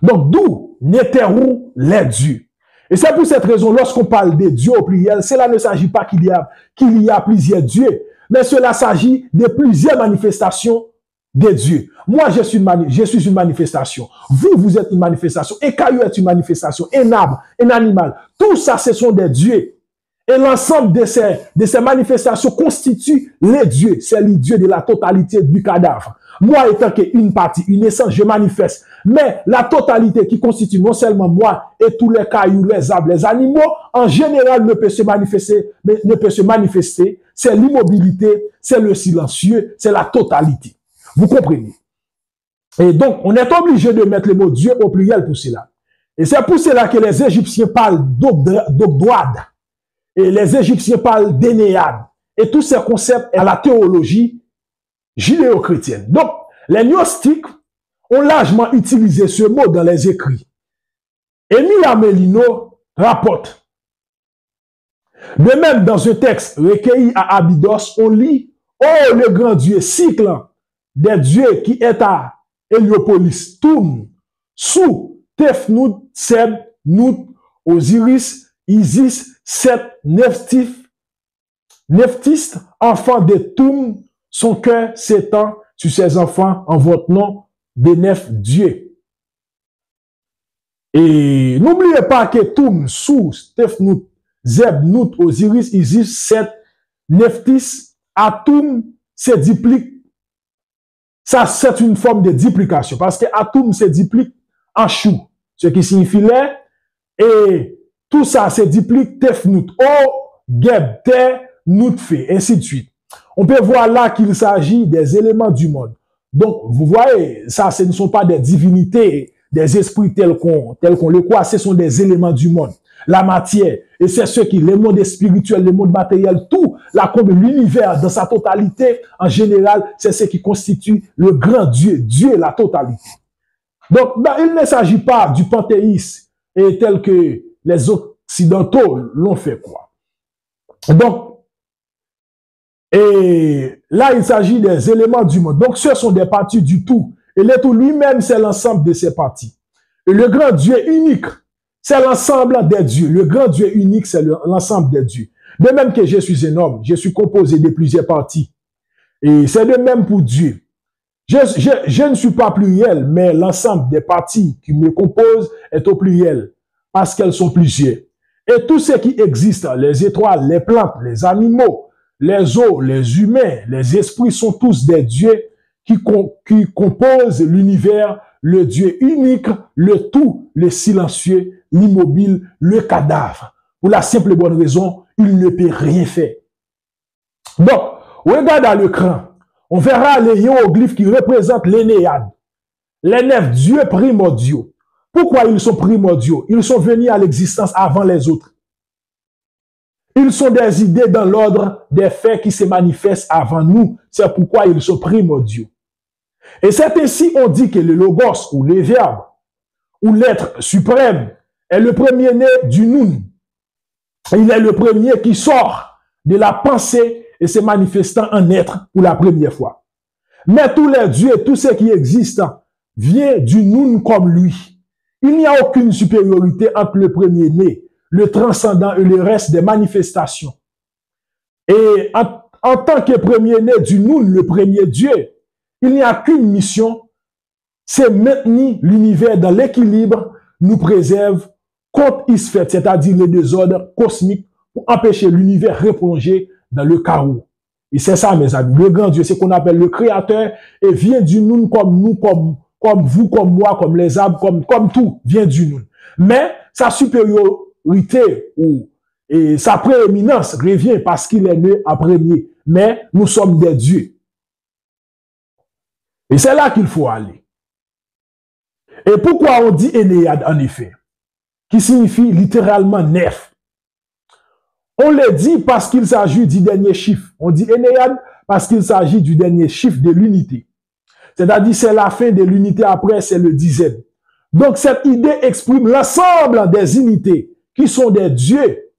Donc, d'où néterou les dieux. Et c'est pour cette raison, lorsqu'on parle de Dieu au pluriel, cela ne s'agit pas qu'il y a plusieurs dieux, mais cela s'agit de plusieurs manifestations de Dieu. Moi, je suis une manifestation. Vous êtes une manifestation. Un caillou est une manifestation. Un arbre, un animal. Tout ça, ce sont des dieux. Et l'ensemble de ces manifestations constitue les dieux. C'est les dieux de la totalité du cadavre. Moi, étant qu'une partie, une essence, je manifeste. Mais la totalité qui constitue non seulement moi et tous les cailloux, les arbres, les animaux, en général ne peut se manifester. C'est l'immobilité, c'est le silencieux, c'est la totalité. Vous comprenez? Et donc, on est obligé de mettre le mot Dieu au pluriel pour cela. Et c'est pour cela que les Égyptiens parlent d'Ogdoad. Et les Égyptiens parlent d'Énéade. Et tous ces concepts à la théologie judéo-chrétienne. Donc, les gnostiques ont largement utilisé ce mot dans les écrits. Émile Amelino rapporte. De même, dans un texte recueilli à Abydos, on lit « Oh, le grand Dieu, cycle des dieux qui est à Héliopolis, Toum, Sou, Tefnout, Seb, Nout, Osiris, Isis, Set, Nephthys, enfant de Toum, son cœur s'étend sur ses enfants en votre nom, des neuf dieux. » Et n'oubliez pas que Toum, Sou, Tefnout, Zeb, Nout, Osiris, Isis, Set, Nephthys, Atum, c'est duplique. Ça, c'est une forme de duplication. Parce que Atum, c'est duplique en chou. Ce qui signifie lait. Et tout ça, c'est duplique Tefnout. O, Geb, Te, Nout, Fe, ainsi de suite. On peut voir là qu'il s'agit des éléments du monde. Donc, vous voyez, ça, ce ne sont pas des divinités, des esprits tels qu'on le croit. Ce sont des éléments du monde. La matière, et c'est ce qui, le monde spirituel, le monde matériel, tout, l'univers dans sa totalité, en général, c'est ce qui constitue le grand Dieu, Dieu, la totalité. Donc, il ne s'agit pas du panthéisme, et tel que les Occidentaux l'ont fait croire. Donc, et là, il s'agit des éléments du monde. Donc, ce sont des parties du tout. Et le tout lui-même, c'est l'ensemble de ces parties. Et le grand Dieu unique, c'est l'ensemble des dieux. Le grand Dieu unique, c'est l'ensemble des dieux. De même que je suis un homme, je suis composé de plusieurs parties. Et c'est de même pour Dieu. Je ne suis pas pluriel, mais l'ensemble des parties qui me composent est au pluriel, parce qu'elles sont plusieurs. Et tout ce qui existe, les étoiles, les plantes, les animaux, les eaux, les humains, les esprits sont tous des dieux qui composent l'univers, le Dieu unique, le tout, le silencieux, l'immobile, le cadavre. Pour la simple et bonne raison, il ne peut rien faire. Donc, regarde à l'écran, on verra les hiéroglyphes qui représentent l'Énéade, les 9 dieux primordiaux. Pourquoi ils sont primordiaux? Ils sont venus à l'existence avant les autres. Ils sont des idées dans l'ordre des faits qui se manifestent avant nous. C'est pourquoi ils sont primordiaux. Et c'est ainsi on dit que le logos ou le verbe ou l'être suprême est le premier-né du Nun. Il est le premier qui sort de la pensée et se manifestant en être pour la première fois. Mais tous les dieux, tout ce qui existe, vient du Nun comme lui. Il n'y a aucune supériorité entre le premier-né, le transcendant et le reste des manifestations. Et en tant que premier-né du Nun, le premier Dieu, il n'y a qu'une mission, c'est maintenir l'univers dans l'équilibre, nous préserve contre Isfet, c'est-à-dire le désordre cosmique, pour empêcher l'univers replonger dans le chaos. Et c'est ça, mes amis. Le grand Dieu, c'est qu'on appelle le Créateur, et vient du Nun comme nous, comme vous, comme moi, comme les arbres, comme tout, vient du Nun. Mais sa supériorité et sa prééminence revient parce qu'il est né en premier. Mais nous sommes des dieux. Et c'est là qu'il faut aller. Et pourquoi on dit Énéade, en effet, qui signifie littéralement nef? On le dit parce qu'il s'agit du dernier chiffre. On dit Énéade parce qu'il s'agit du dernier chiffre de l'unité. C'est-à-dire c'est la fin de l'unité, après c'est le dixième. Donc cette idée exprime l'ensemble des unités qui sont des dieux.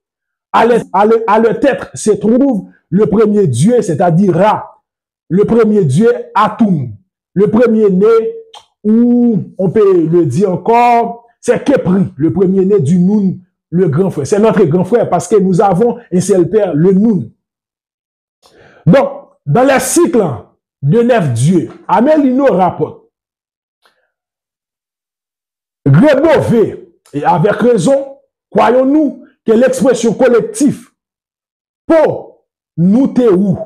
À leur tête se trouve le premier dieu, c'est-à-dire Ra, le premier dieu Atum, le premier né, ou on peut le dire encore, c'est Kepri, le premier né du Nun, le grand frère. C'est notre grand frère parce que nous avons un seul père, le Nun. Donc, dans les cycles de 9 dieux, Amélino rapporte, Grébové, et avec raison, croyons-nous que l'expression collective pour nous théou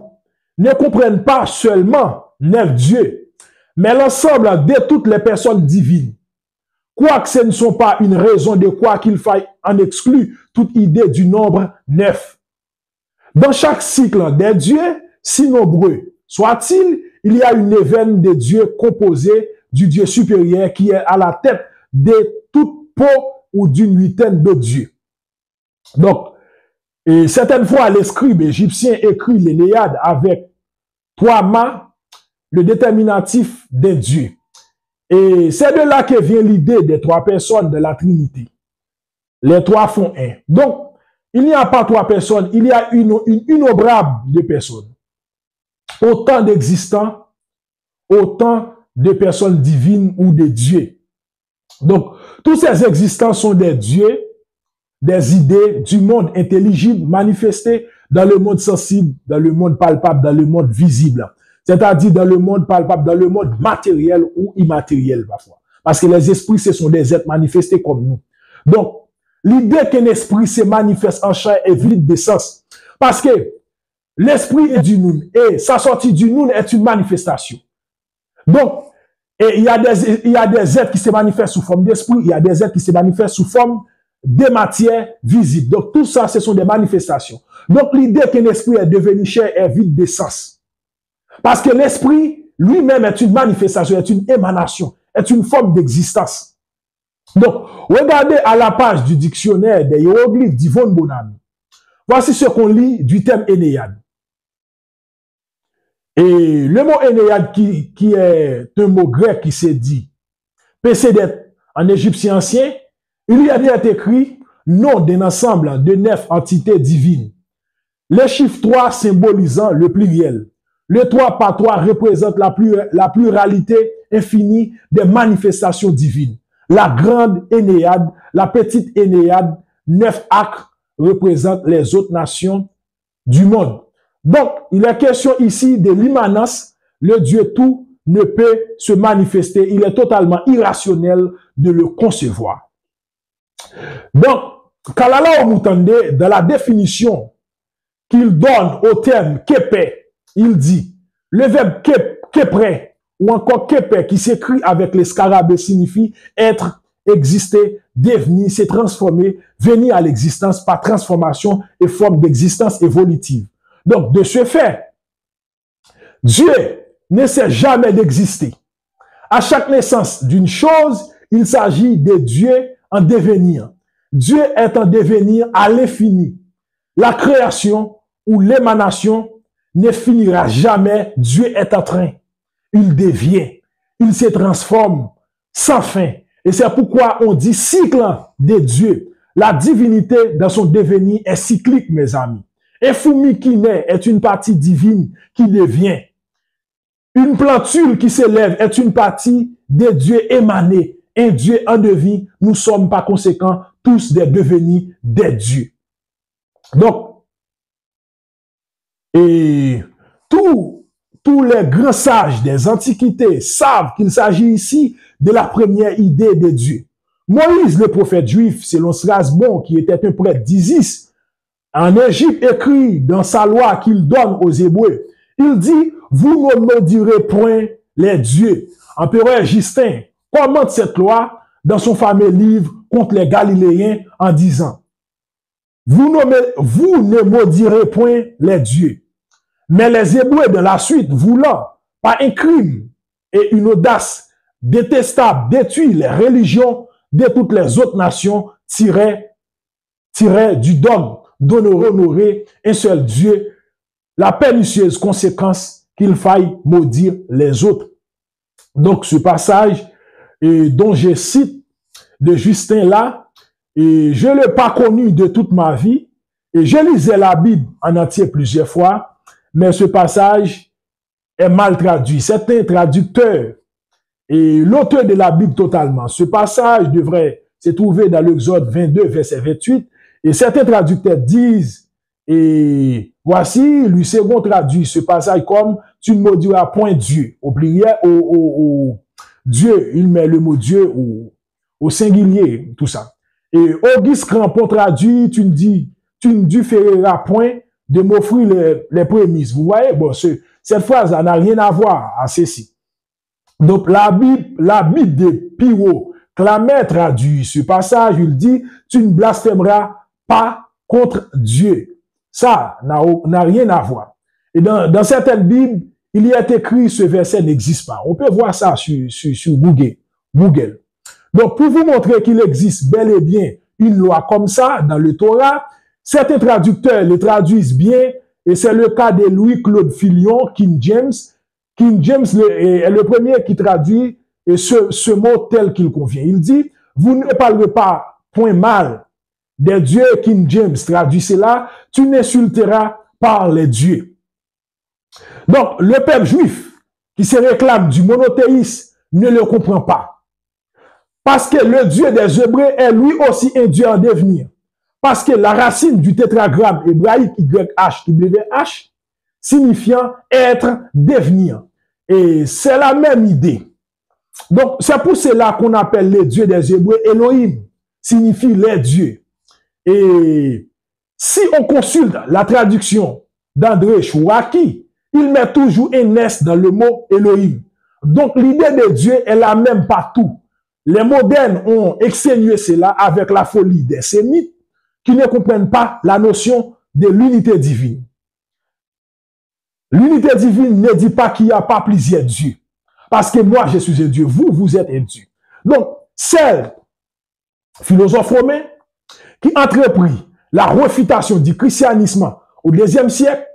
ne comprenne pas seulement 9 dieux, mais l'ensemble de toutes les personnes divines. Quoique ce ne sont pas une raison de quoi qu'il faille en exclure toute idée du nombre 9. Dans chaque cycle des dieux, si nombreux soit-il, il y a une neuvaine de dieux composée du Dieu supérieur qui est à la tête de toute peau ou d'une huitaine de dieux. Donc, et certaines fois, les scribes égyptiens écrivent l'Énéade avec 3 mâts, le déterminatif des dieux. Et c'est de là que vient l'idée des 3 personnes de la Trinité. Les 3 font un. Donc, il n'y a pas 3 personnes, il y a une innombrable de personnes. Autant d'existants, autant de personnes divines ou de dieux. Donc, tous ces existants sont des dieux, des idées du monde intelligible manifestées dans le monde sensible, dans le monde palpable, dans le monde visible. C'est-à-dire dans le monde palpable, dans le monde matériel ou immatériel parfois. Parce que les esprits, ce sont des êtres manifestés comme nous. Donc, l'idée qu'un esprit se manifeste en chair est vide de sens. Parce que l'esprit est du Nun et sa sortie du Nun est une manifestation. Donc, et il y a des êtres qui se manifestent sous forme d'esprit, il y a des êtres qui se manifestent sous forme de matière visible. Donc, tout ça, ce sont des manifestations. Donc, l'idée qu'un esprit est devenu chair est vide de sens. Parce que l'esprit lui-même est une manifestation, est une émanation, est une forme d'existence. Donc, regardez à la page du dictionnaire des hiéroglyphes d'Yvonne Bonami. Voici ce qu'on lit du thème Énéade. Et le mot Énéade, qui est un mot grec qui s'est dit, Pécédet en égyptien ancien, il y a bien écrit nom d'un ensemble de 9 entités divines. Le chiffre 3 symbolisant le pluriel. Le 3 par 3 représente la pluralité infinie des manifestations divines. La grande Énéade, la petite Énéade, 9 acres représentent les autres nations du monde. Donc, il est question ici de l'immanence. Le Dieu tout ne peut se manifester. Il est totalement irrationnel de le concevoir. Donc, Kalala Omutande, dans la définition qu'il donne au terme kepe, il dit, le verbe kepre ou encore kepe qui s'écrit avec les scarabées signifie être, exister, devenir, se transformer, venir à l'existence par transformation et forme d'existence évolutive. Donc, de ce fait, Dieu ne cesse jamais d'exister. À chaque naissance d'une chose, il s'agit de Dieu en devenir. Dieu est en devenir à l'infini. La création ou l'émanation ne finira jamais. Dieu est en train. Il devient. Il se transforme sans fin. Et c'est pourquoi on dit cycle de Dieu. La divinité dans son devenir est cyclique, mes amis. Un fourmi qui naît est une partie divine qui devient. Une plantule qui s'élève est une partie de Dieu émané. Un Dieu en devenir. Nous sommes par conséquent tous des devenus des dieux. Donc, et tous les grands sages des antiquités savent qu'il s'agit ici de la première idée de Dieu. Moïse, le prophète juif, selon Strasbourg, qui était un prêtre d'Isis, en Égypte, écrit dans sa loi qu'il donne aux Hébreux, il dit, vous ne maudirez point les dieux. Empereur Justin commente cette loi dans son fameux livre contre les Galiléens en disant, vous ne maudirez point les dieux. Mais les Hébreux, dans la suite, voulant, par un crime et une audace détestable, détruire les religions de toutes les autres nations, tiraient du dogme d'honorer un seul Dieu, la pernicieuse conséquence qu'il faille maudire les autres. Donc, ce passage dont je cite de Justin là, et je ne l'ai pas connu de toute ma vie, et je lisais la Bible en entier plusieurs fois, mais ce passage est mal traduit. C'est un traducteur et l'auteur de la Bible totalement. Ce passage devrait se trouver dans l'Exode 22, verset 28, et certains traducteurs disent, et voici, lui second traduit ce passage comme « tu ne maudiras point Dieu ». Au pluriel, au Dieu, il met le mot Dieu au singulier, tout ça. Et Auguste Crampon traduit, tu ne différeras point de m'offrir les prémices. Vous voyez, bon, cette phrase n'a rien à voir à ceci. Donc, la Bible de Piro Clamet traduit ce passage, il dit, tu ne blasphémeras pas contre Dieu. Ça n'a rien à voir. Et dans certaines Bibles, il y a écrit ce verset n'existe pas. On peut voir ça sur Google. Donc, pour vous montrer qu'il existe bel et bien une loi comme ça dans le Torah, certains traducteurs le traduisent bien, et c'est le cas de Louis-Claude Filion, King James. King James est le premier qui traduit ce mot tel qu'il convient. Il dit, vous ne parlerez pas point mal des dieux. King James traduit cela, tu n'insulteras pas les dieux. Donc, le peuple juif qui se réclame du monothéisme ne le comprend pas. Parce que le Dieu des Hébreux est lui aussi un Dieu en devenir. Parce que la racine du tétragramme hébraïque YHWH signifiant être, devenir. Et c'est la même idée. Donc, c'est pour cela qu'on appelle les dieux des Hébreux Elohim, signifie les dieux. Et si on consulte la traduction d'André Chouaki, il met toujours un S dans le mot Elohim. Donc, l'idée de Dieu est la même partout. Les modernes ont exténué cela avec la folie des sémites qui ne comprennent pas la notion de l'unité divine. L'unité divine ne dit pas qu'il n'y a pas plusieurs dieux. Parce que moi, je suis un Dieu. Vous êtes un Dieu. Donc, c'est philosophe romain qui entreprit la refutation du christianisme au IIe siècle,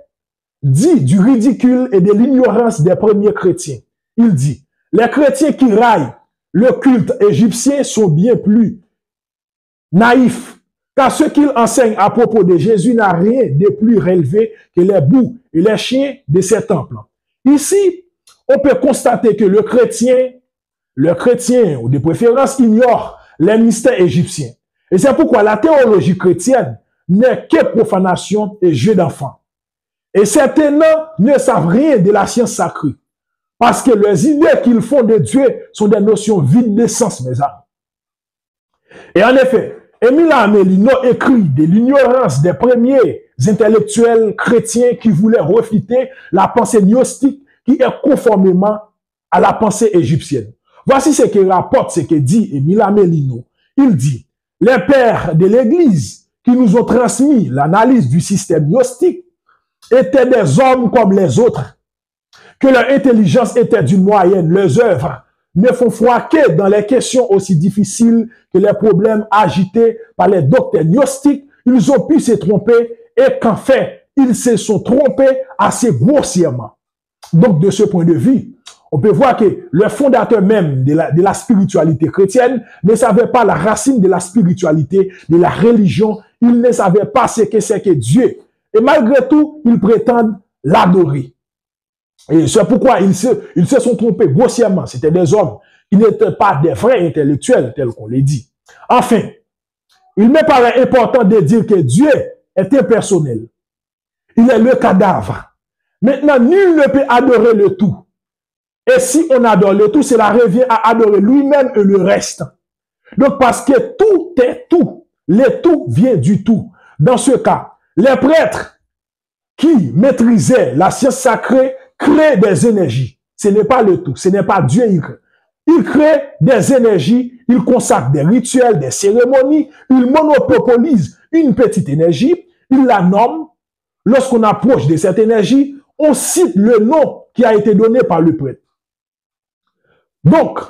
dit du ridicule et de l'ignorance des premiers chrétiens. Il dit, les chrétiens qui raillent le culte égyptien sont bien plus naïfs car ce qu'il enseigne à propos de Jésus n'a rien de plus relevé que les boucs et les chiens de ces temples. Ici, on peut constater que le chrétien, ou de préférence, ignore les mystères égyptiens. Et c'est pourquoi la théologie chrétienne n'est que profanation et jeu d'enfant. Et certains ne savent rien de la science sacrée, parce que les idées qu'ils font de Dieu sont des notions vides de sens, mes amis. Et en effet, Émile Amelino écrit de l'ignorance des premiers intellectuels chrétiens qui voulaient refléter la pensée gnostique qui est conformément à la pensée égyptienne. Voici ce que rapporte, ce que dit Émile Amelino. Il dit, les pères de l'Église qui nous ont transmis l'analyse du système gnostique étaient des hommes comme les autres, que leur intelligence était d'une moyenne, leurs œuvres ne font foi que dans les questions aussi difficiles que les problèmes agités par les docteurs gnostiques, ils ont pu se tromper et qu'en fait, ils se sont trompés assez grossièrement. Donc, de ce point de vue, on peut voir que le fondateur même de la spiritualité chrétienne ne savait pas la racine de la spiritualité, de la religion. Il ne savait pas ce que c'est que Dieu. Et malgré tout, ils prétendent l'adorer. Et c'est pourquoi ils se sont trompés grossièrement. C'était des hommes qui n'étaient pas des vrais intellectuels, tels qu'on les dit. Enfin, il me paraît important de dire que Dieu est impersonnel. Il est le cadavre. Maintenant, nul ne peut adorer le tout. Et si on adore le tout, cela revient à adorer lui-même et le reste. Donc, parce que tout est tout. Le tout vient du tout. Dans ce cas, les prêtres qui maîtrisaient la science sacrée créent des énergies. Ce n'est pas le tout. Ce n'est pas Dieu. Il crée des énergies. Il consacre des rituels, des cérémonies. Il monopolise une petite énergie. Il la nomme. Lorsqu'on approche de cette énergie, on cite le nom qui a été donné par le prêtre. Donc,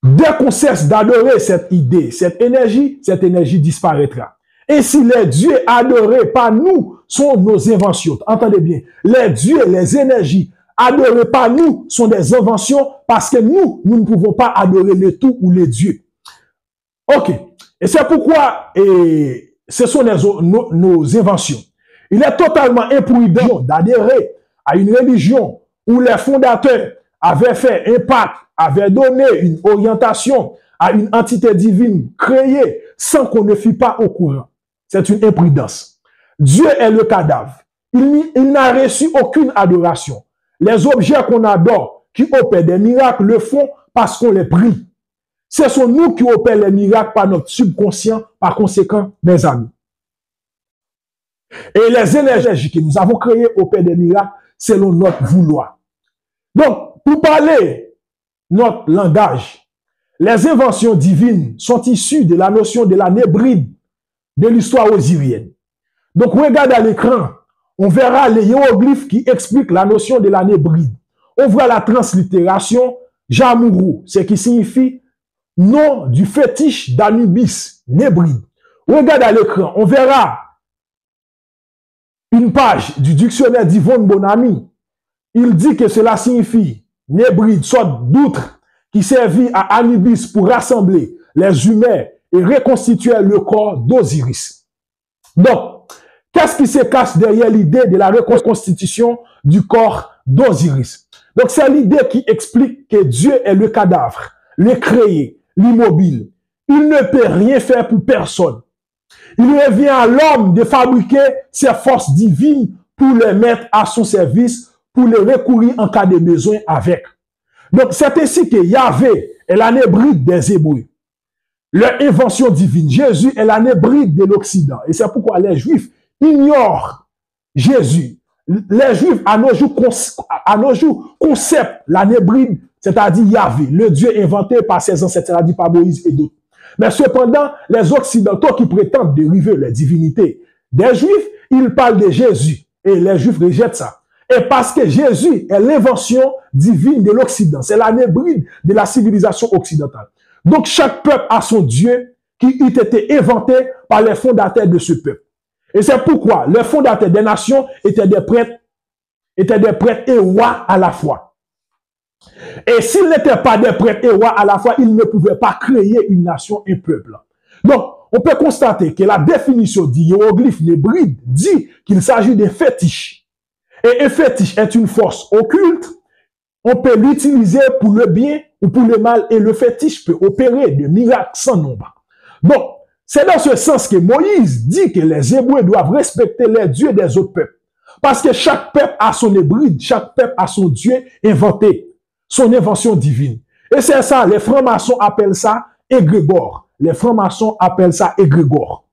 dès qu'on cesse d'adorer cette idée, cette énergie disparaîtra. Et si les dieux adorés par nous sont nos inventions, entendez bien, les dieux, les énergies adorées par nous sont des inventions parce que nous ne pouvons pas adorer le tout ou les dieux. Ok. Et c'est pourquoi ce sont nos inventions. Il est totalement imprudent d'adhérer à une religion où les fondateurs avaient fait un pacte, avaient donné une orientation à une entité divine créée sans qu'on ne fût pas au courant. C'est une imprudence. Dieu est le cadavre. Il n'a reçu aucune adoration. Les objets qu'on adore, qui opèrent des miracles, le font parce qu'on les prie. Ce sont nous qui opèrent les miracles par notre subconscient, par conséquent, mes amis. Et les énergies que nous avons créées opèrent des miracles selon notre vouloir. Donc, pour parler notre langage, les inventions divines sont issues de la notion de la nébride de l'histoire osirienne. Donc, regarde à l'écran, on verra les hiéroglyphes qui expliquent la notion de la nébride. On voit la translittération Jamuru, ce qui signifie nom du fétiche d'Anubis, nébride. Regarde à l'écran, on verra une page du dictionnaire d'Yvonne Bonamy. Il dit que cela signifie nébride, sorte d'outre qui servit à Anubis pour rassembler les humains et reconstituer le corps d'Osiris. Donc, qu'est-ce qui se cache derrière l'idée de la reconstitution du corps d'Osiris? Donc, c'est l'idée qui explique que Dieu est le cadavre, le créé, l'immobile. Il ne peut rien faire pour personne. Il revient à l'homme de fabriquer ses forces divines pour les mettre à son service, pour les recourir en cas de besoin avec. Donc, c'est ainsi que Yahvé est la nébride des Hébreux. Leur invention divine. Jésus est la nébride de l'Occident. Et c'est pourquoi les Juifs ignorent Jésus. Les Juifs, à nos jours, conceptent la nébride, c'est-à-dire Yahvé, le Dieu inventé par ses ancêtres, c'est-à-dire par Moïse et d'autres. Mais cependant, les Occidentaux qui prétendent dériver la divinité des Juifs, ils parlent de Jésus. Et les Juifs rejettent ça. Et parce que Jésus est l'invention divine de l'Occident. C'est la nébride de la civilisation occidentale. Donc, chaque peuple a son Dieu qui eut été inventé par les fondateurs de ce peuple. Et c'est pourquoi les fondateurs des nations étaient des prêtres et rois à la fois. Et s'ils n'étaient pas des prêtres et rois à la fois, ils ne pouvaient pas créer une nation, un peuple. Donc, on peut constater que la définition du hiéroglyphe hébride dit qu'il s'agit d'un fétiche. Et un fétiche est une force occulte. On peut l'utiliser pour le bien ou pour le mal, et le fétiche peut opérer de miracles sans nombre. Donc, c'est dans ce sens que Moïse dit que les Hébreux doivent respecter les dieux des autres peuples. Parce que chaque peuple a son hybride, chaque peuple a son Dieu inventé, son invention divine. Et c'est ça, les francs-maçons appellent ça égrégore. Les francs-maçons appellent ça égrégore.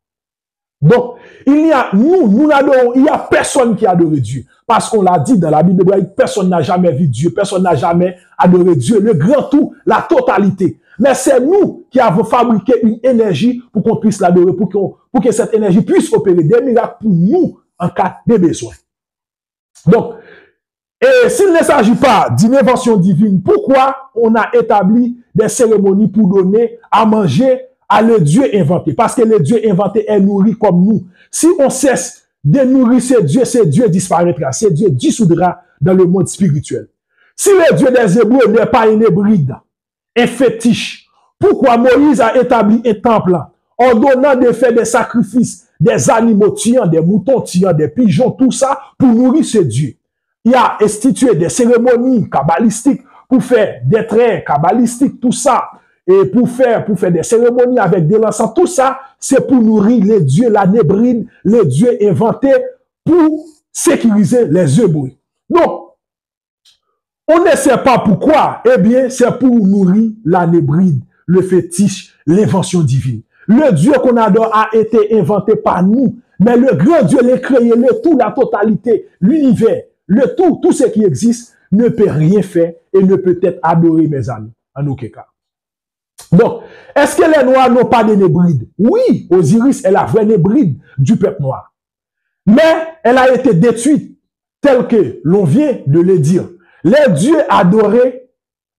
Donc, il y a personne qui adore Dieu. Parce qu'on l'a dit dans la Bible hébraïque, personne n'a jamais vu Dieu, personne n'a jamais adoré Dieu, le grand tout, la totalité. Mais c'est nous qui avons fabriqué une énergie pour qu'on puisse l'adorer, pour que cette énergie puisse opérer des miracles pour nous en cas de besoin. Donc, et s'il ne s'agit pas d'une invention divine, pourquoi on a établi des cérémonies pour donner à manger à le Dieu inventé? Parce que le Dieu inventé est nourri comme nous. Si on cesse de nourrir ce Dieu disparaîtra, ce Dieu dissoudra dans le monde spirituel. Si le Dieu des Hébreux n'est pas un hybride, un fétiche, pourquoi Moïse a établi un temple ordonnant de faire des sacrifices, des animaux tuants, des moutons tuants, des pigeons, tout ça pour nourrir ce Dieu? Il a institué des cérémonies kabbalistiques pour faire des traits kabbalistiques, tout ça, et pour faire des cérémonies avec des l'encens, tout ça, c'est pour nourrir les dieux, la nébride, les dieux inventés pour sécuriser les Hébreux. Donc, on ne sait pas pourquoi, eh bien, c'est pour nourrir la nébride, le fétiche, l'invention divine. Le Dieu qu'on adore a été inventé par nous, mais le grand Dieu l'a créé, le tout, la totalité, l'univers, le tout ce qui existe, ne peut rien faire et ne peut être adoré, mes amis, en aucun cas. Donc, est-ce que les Noirs n'ont pas de nébride? Oui, Osiris est la vraie nébride du peuple noir. Mais elle a été détruite, telle que l'on vient de le dire. Les dieux adorés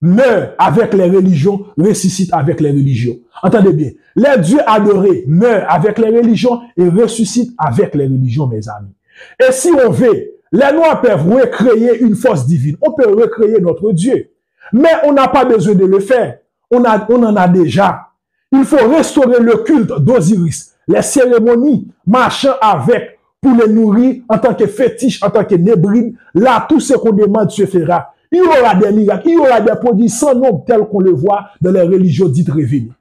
meurent avec les religions, ressuscitent avec les religions. Entendez bien, les dieux adorés meurent avec les religions et ressuscitent avec les religions, mes amis. Et si on veut, les Noirs peuvent recréer une force divine. On peut recréer notre Dieu. Mais on n'a pas besoin de le faire. On en a déjà. Il faut restaurer le culte d'Osiris, les cérémonies marchant avec pour les nourrir en tant que fétiche, en tant que nébride. Là, tout ce qu'on demande se fera. Il y aura des miracles, il y aura des produits sans nombre tels qu'on le voit dans les religions dites révélées.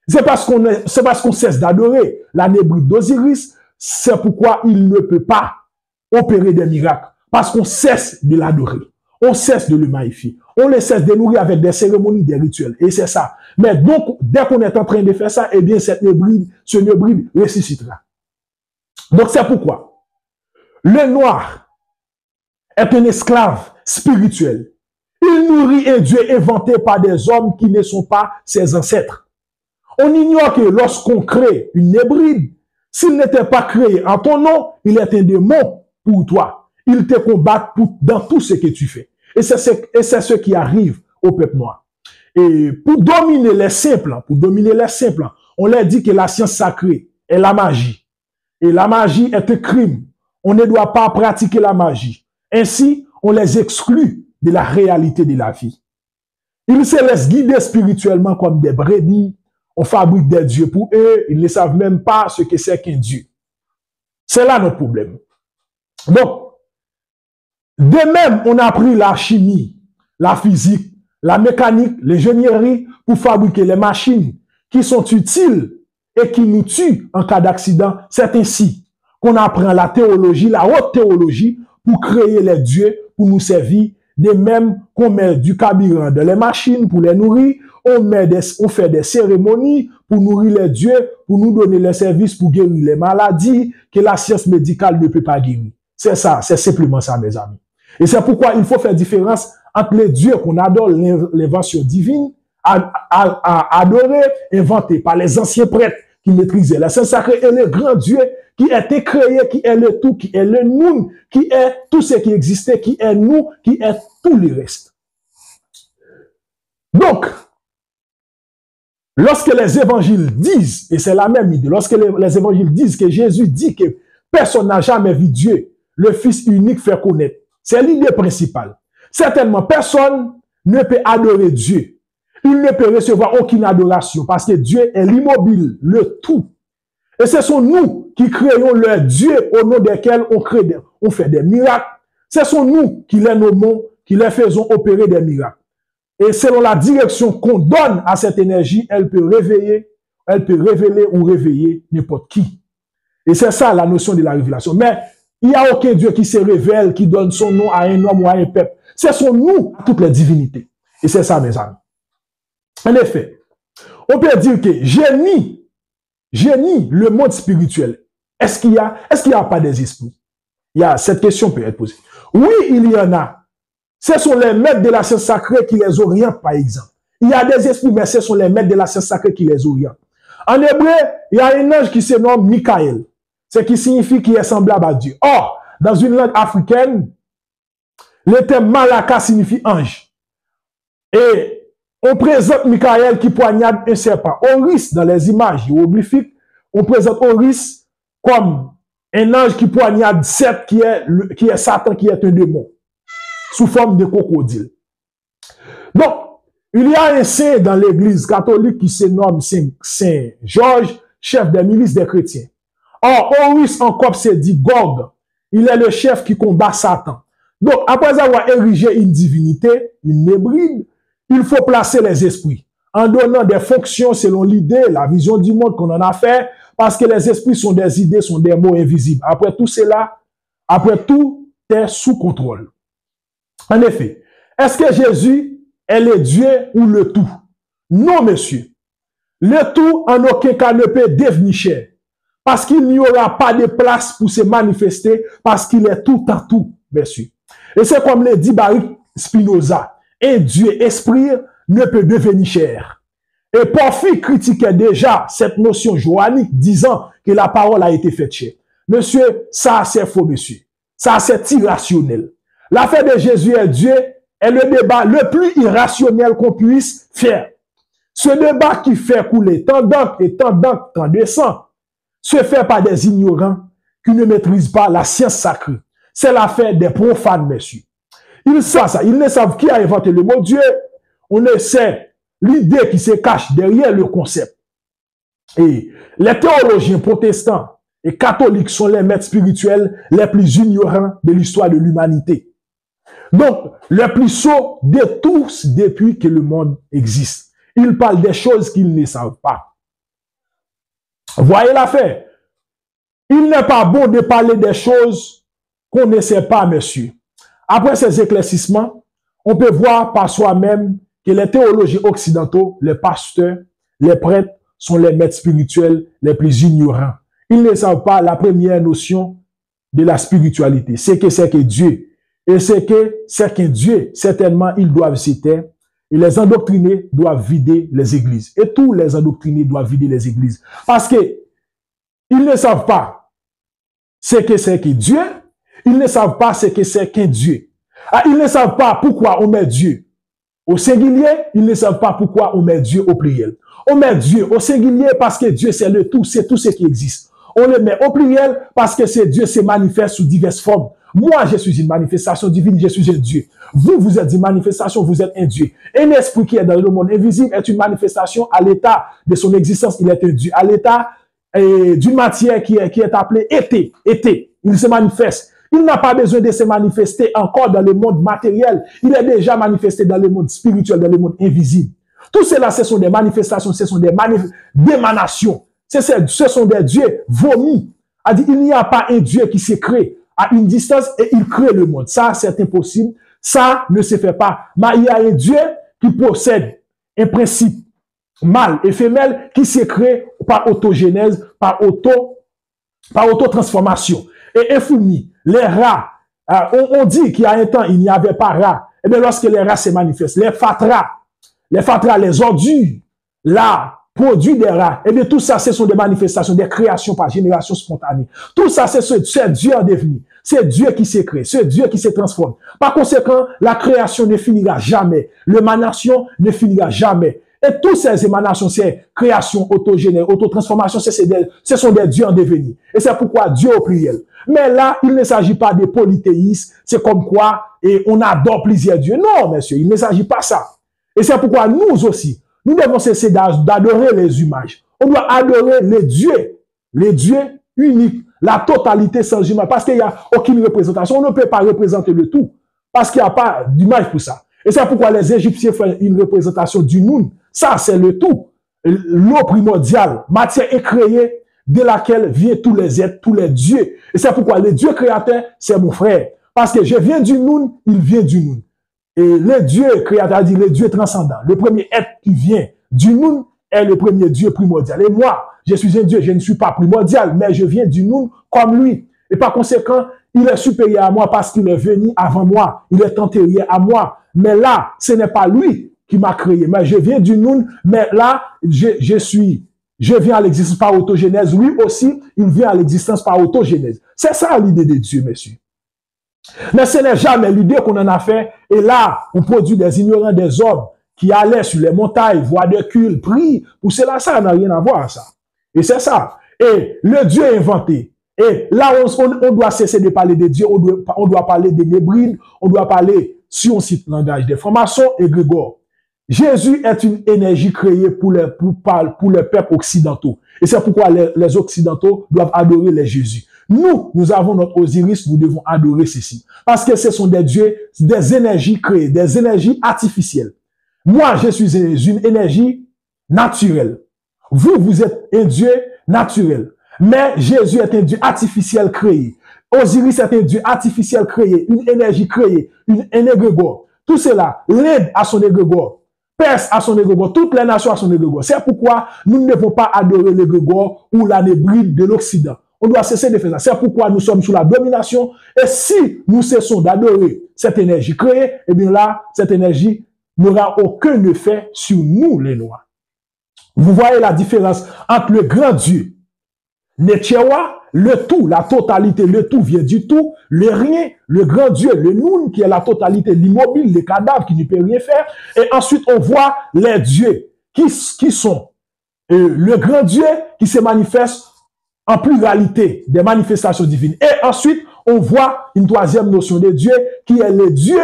C'est parce qu'on cesse d'adorer la nébride d'Osiris, c'est pourquoi il ne peut pas opérer des miracles. Parce qu'on cesse de l'adorer. On cesse de le magnifier. On le cesse de nourrir avec des cérémonies, des rituels. Et c'est ça. Mais donc, dès qu'on est en train de faire ça, eh bien, ce nébride ressuscitera. Donc, c'est pourquoi le noir est un esclave spirituel. Il nourrit un Dieu inventé par des hommes qui ne sont pas ses ancêtres. On ignore que lorsqu'on crée une nébride, s'il n'était pas créé en ton nom, il est un démon pour toi. Il te combat dans tout ce que tu fais. Et c'est ce qui arrive au peuple noir. Et pour dominer les simples, on leur dit que la science sacrée est la magie. Et la magie est un crime. On ne doit pas pratiquer la magie. Ainsi, on les exclut de la réalité de la vie. Ils se laissent guider spirituellement comme des brebis. On fabrique des dieux pour eux. Ils ne savent même pas ce que c'est qu'un dieu. C'est là notre problème. Donc, de même, on a appris la chimie, la physique, la mécanique, l'ingénierie pour fabriquer les machines qui sont utiles et qui nous tuent en cas d'accident. C'est ainsi qu'on apprend la théologie, la haute théologie pour créer les dieux, pour nous servir. De même qu'on met du carburant dans les machines pour les nourrir, on fait des cérémonies pour nourrir les dieux, pour nous donner les services pour guérir les maladies que la science médicale ne peut pas guérir. C'est ça, c'est simplement ça, mes amis. Et c'est pourquoi il faut faire différence entre les dieux qu'on adore, l'invention divine, adorée, inventée par les anciens prêtres qui maîtrisaient la science sacrée, et le grand Dieu qui est incréé, qui est le tout, qui est le nous, qui est tout ce qui existait, qui est nous, qui est tout le reste. Donc, lorsque les évangiles disent, et c'est la même idée, lorsque les évangiles disent que Jésus dit que personne n'a jamais vu Dieu, le Fils unique fait connaître. C'est l'idée principale. Certainement, personne ne peut adorer Dieu. Il ne peut recevoir aucune adoration parce que Dieu est l'immobile, le tout. Et ce sont nous qui créons leurs dieux au nom desquels on fait des miracles. Ce sont nous qui les nommons, qui les faisons opérer des miracles. Et selon la direction qu'on donne à cette énergie, elle peut révéler ou réveiller n'importe qui. Et c'est ça la notion de la révélation. Mais il n'y a aucun Dieu qui se révèle, qui donne son nom à un homme ou à un peuple. Ce sont nous, toutes les divinités. Et c'est ça, mes amis. En effet, on peut dire que génie le monde spirituel. Est-ce qu'il y a pas des esprits? Cette question peut être posée. Oui, il y en a. Ce sont les maîtres de la science sacrée qui les orientent, par exemple. Il y a des esprits, mais ce sont les maîtres de la science sacrée qui les orientent. En hébreu, il y a un ange qui se nomme Michael, ce qui signifie qu'il est semblable à Dieu. Or, dans une langue africaine, le terme Malaka signifie ange. Et on présente Michael qui poignarde un serpent. Horus, dans les images hiéroglyphiques, on présente Horus comme un ange qui poignarde Seth, qui est Satan, qui est un démon, sous forme de crocodile. Donc, il y a un saint dans l'église catholique qui se nomme Saint Georges, chef des milices des chrétiens. Or, Horus en copte se dit Gog. Il est le chef qui combat Satan. Donc, après avoir érigé une divinité, une hybride, il faut placer les esprits en donnant des fonctions selon l'idée, la vision du monde qu'on en a fait, parce que les esprits sont des idées, sont des mots invisibles. Après tout cela, après tout est sous contrôle. En effet, est-ce que Jésus est le Dieu ou le tout? Non, monsieur. Le tout, en aucun cas, ne peut devenir cher. Parce qu'il n'y aura pas de place pour se manifester, parce qu'il est tout en tout, monsieur. Et c'est comme le dit Baruch Spinoza. Un Dieu esprit ne peut devenir cher. Et Porphyre critiquait déjà cette notion johannique, disant que la parole a été faite chère. Monsieur, ça c'est faux, monsieur. Ça c'est irrationnel. L'affaire de Jésus et Dieu est le débat le plus irrationnel qu'on puisse faire. Ce débat qui fait couler tant d'encre et tant d'encre, tant de sang, se fait par des ignorants qui ne maîtrisent pas la science sacrée. C'est l'affaire des profanes, messieurs. Ils savent ça. Ils ne savent qui a inventé le mot Dieu. On ne sait l'idée qui se cache derrière le concept. Et les théologiens protestants et catholiques sont les maîtres spirituels les plus ignorants de l'histoire de l'humanité. Donc, les plus sots de tous depuis que le monde existe. Ils parlent des choses qu'ils ne savent pas. Voyez l'affaire. Il n'est pas bon de parler des choses qu'on ne sait pas, monsieur. Après ces éclaircissements, on peut voir par soi-même que les théologiens occidentaux, les pasteurs, les prêtres sont les maîtres spirituels les plus ignorants. Ils ne savent pas la première notion de la spiritualité. C'est que Dieu. Et c'est qu'un Dieu. Certainement, ils doivent se taire. Et les endoctrinés doivent vider les églises. Et tous les endoctrinés doivent vider les églises. Parce que ils ne savent pas ce que c'est que Dieu. Ils ne savent pas ce que c'est qu'un Dieu. Ils ne savent pas pourquoi on met Dieu au singulier. Ils ne savent pas pourquoi on met Dieu au pluriel. On met Dieu au singulier parce que Dieu c'est le tout, c'est tout ce qui existe. On le met au pluriel parce que c'est Dieu se manifeste sous diverses formes. Moi, je suis une manifestation divine, je suis un Dieu. Vous, vous êtes une manifestation, vous êtes un Dieu. Un esprit qui est dans le monde invisible est une manifestation à l'état de son existence, il est un Dieu. À l'état d'une matière qui est appelée été. Il se manifeste. Il n'a pas besoin de se manifester encore dans le monde matériel. Il est déjà manifesté dans le monde spirituel, dans le monde invisible. Tout cela, ce sont des manifestations, ce sont des émanations. Ce sont des dieux vomis. Il n'y a pas un Dieu qui se crée à une distance et il crée le monde. Ça, c'est impossible. Ça ne se fait pas. Mais il y a un Dieu qui possède un principe mâle et femelle qui se crée par autogénèse, par autotransformation. Et un fourmi, les rats, on dit qu'il y a un temps, il n'y avait pas rats. Et bien, lorsque les rats se manifestent, les fatras, les ordures, là, produit des rats. Et bien, tout ça, ce sont des manifestations, des créations par génération spontanée. Tout ça, c'est Dieu en devenir. C'est Dieu qui se crée, c'est Dieu qui se transforme. Par conséquent, la création ne finira jamais. L'émanation ne finira jamais. Et toutes ces émanations, ces créations autogénères, autotransformations, ce sont des dieux en devenir. Et c'est pourquoi Dieu au pluriel. Mais là, il ne s'agit pas de polythéisme. C'est comme quoi et on adore plusieurs dieux. Non, monsieur, il ne s'agit pas ça. Et c'est pourquoi nous aussi, nous devons cesser d'adorer les images. On doit adorer les dieux les dieux uniques, la totalité sans jument, parce qu'il n'y a aucune représentation. On ne peut pas représenter le tout, parce qu'il n'y a pas d'image pour ça. Et c'est pourquoi les Égyptiens font une représentation du Noun. Ça, c'est le tout. L'eau primordiale, matière est créée, de laquelle viennent tous les êtres, tous les dieux. Et c'est pourquoi le Dieu créateur, c'est mon frère. Parce que je viens du Noun, il vient du Noun. Et le Dieu créateur dit le Dieu transcendant. Le premier être qui vient du Noun est le premier Dieu primordial. Et moi, je suis un Dieu, je ne suis pas primordial, mais je viens du Noun comme lui. Et par conséquent, il est supérieur à moi parce qu'il est venu avant moi. Il est antérieur à moi. Mais là, ce n'est pas lui qui m'a créé. Mais je viens du Noun, mais là, je viens à l'existence par autogenèse. Lui aussi, il vient à l'existence par autogenèse. C'est ça l'idée de Dieu, messieurs. Mais ce n'est jamais l'idée qu'on en a fait. Et là, on produit des ignorants, des hommes qui allaient sur les montagnes, voir des cultes, prient. Pour cela, ça n'a rien à voir, ça. Et c'est ça. Et le Dieu inventé. Et là, on doit cesser de parler de Dieu. On doit parler des Nébrides. On doit parler, si on cite le langage des francs-maçons et Grégor. Jésus est une énergie créée pour les peuples occidentaux. Et c'est pourquoi les occidentaux doivent adorer les Jésus. Nous avons notre Osiris, nous devons adorer ceci. Parce que ce sont des dieux, des énergies créées, des énergies artificielles. Moi, je suis une énergie naturelle. Vous êtes un dieu naturel. Mais Jésus est un dieu artificiel créé. Osiris est un dieu artificiel créé, une énergie créée, un égrégore. Tout cela, l'Inde a son égrégore. Perse à son égrégore, toutes les nations à son égrégore. C'est pourquoi nous ne devons pas adorer l'égrégore ou la nébride de l'Occident. On doit cesser de faire ça. C'est pourquoi nous sommes sous la domination. Et si nous cessons d'adorer cette énergie créée, eh bien là, cette énergie n'aura aucun effet sur nous, les Noirs. Vous voyez la différence entre le grand Dieu, Netchewa, le tout, la totalité, le tout vient du tout, le rien, le grand Dieu, le Noun, qui est la totalité, l'immobile, les cadavres qui ne peut rien faire. Et ensuite, on voit les dieux qui sont le grand Dieu qui se manifeste en pluralité des manifestations divines. Et ensuite, on voit une troisième notion de Dieu qui est le Dieu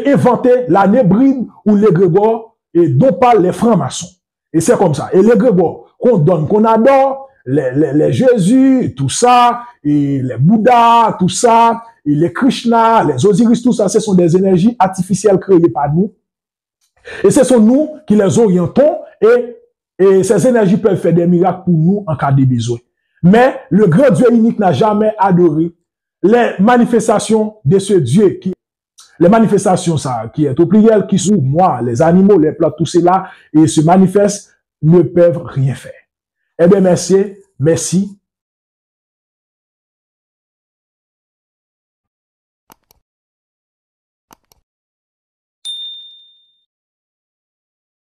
inventé, la nébride ou l'égrégore, et dont parlent les francs-maçons. Et c'est comme ça. Et l'égrégore qu'on donne, qu'on adore, les Jésus, tout ça, et les Bouddhas, tout ça, et les Krishna, les Osiris, tout ça, ce sont des énergies artificielles créées par nous. Et ce sont nous qui les orientons et ces énergies peuvent faire des miracles pour nous en cas de besoin. Mais le grand Dieu unique n'a jamais adoré les manifestations de ce Dieu les manifestations, ça, qui est au pluriel, qui sont moi, les animaux, les plantes, tout cela, et se manifestent, ne peuvent rien faire. Eh bien, merci.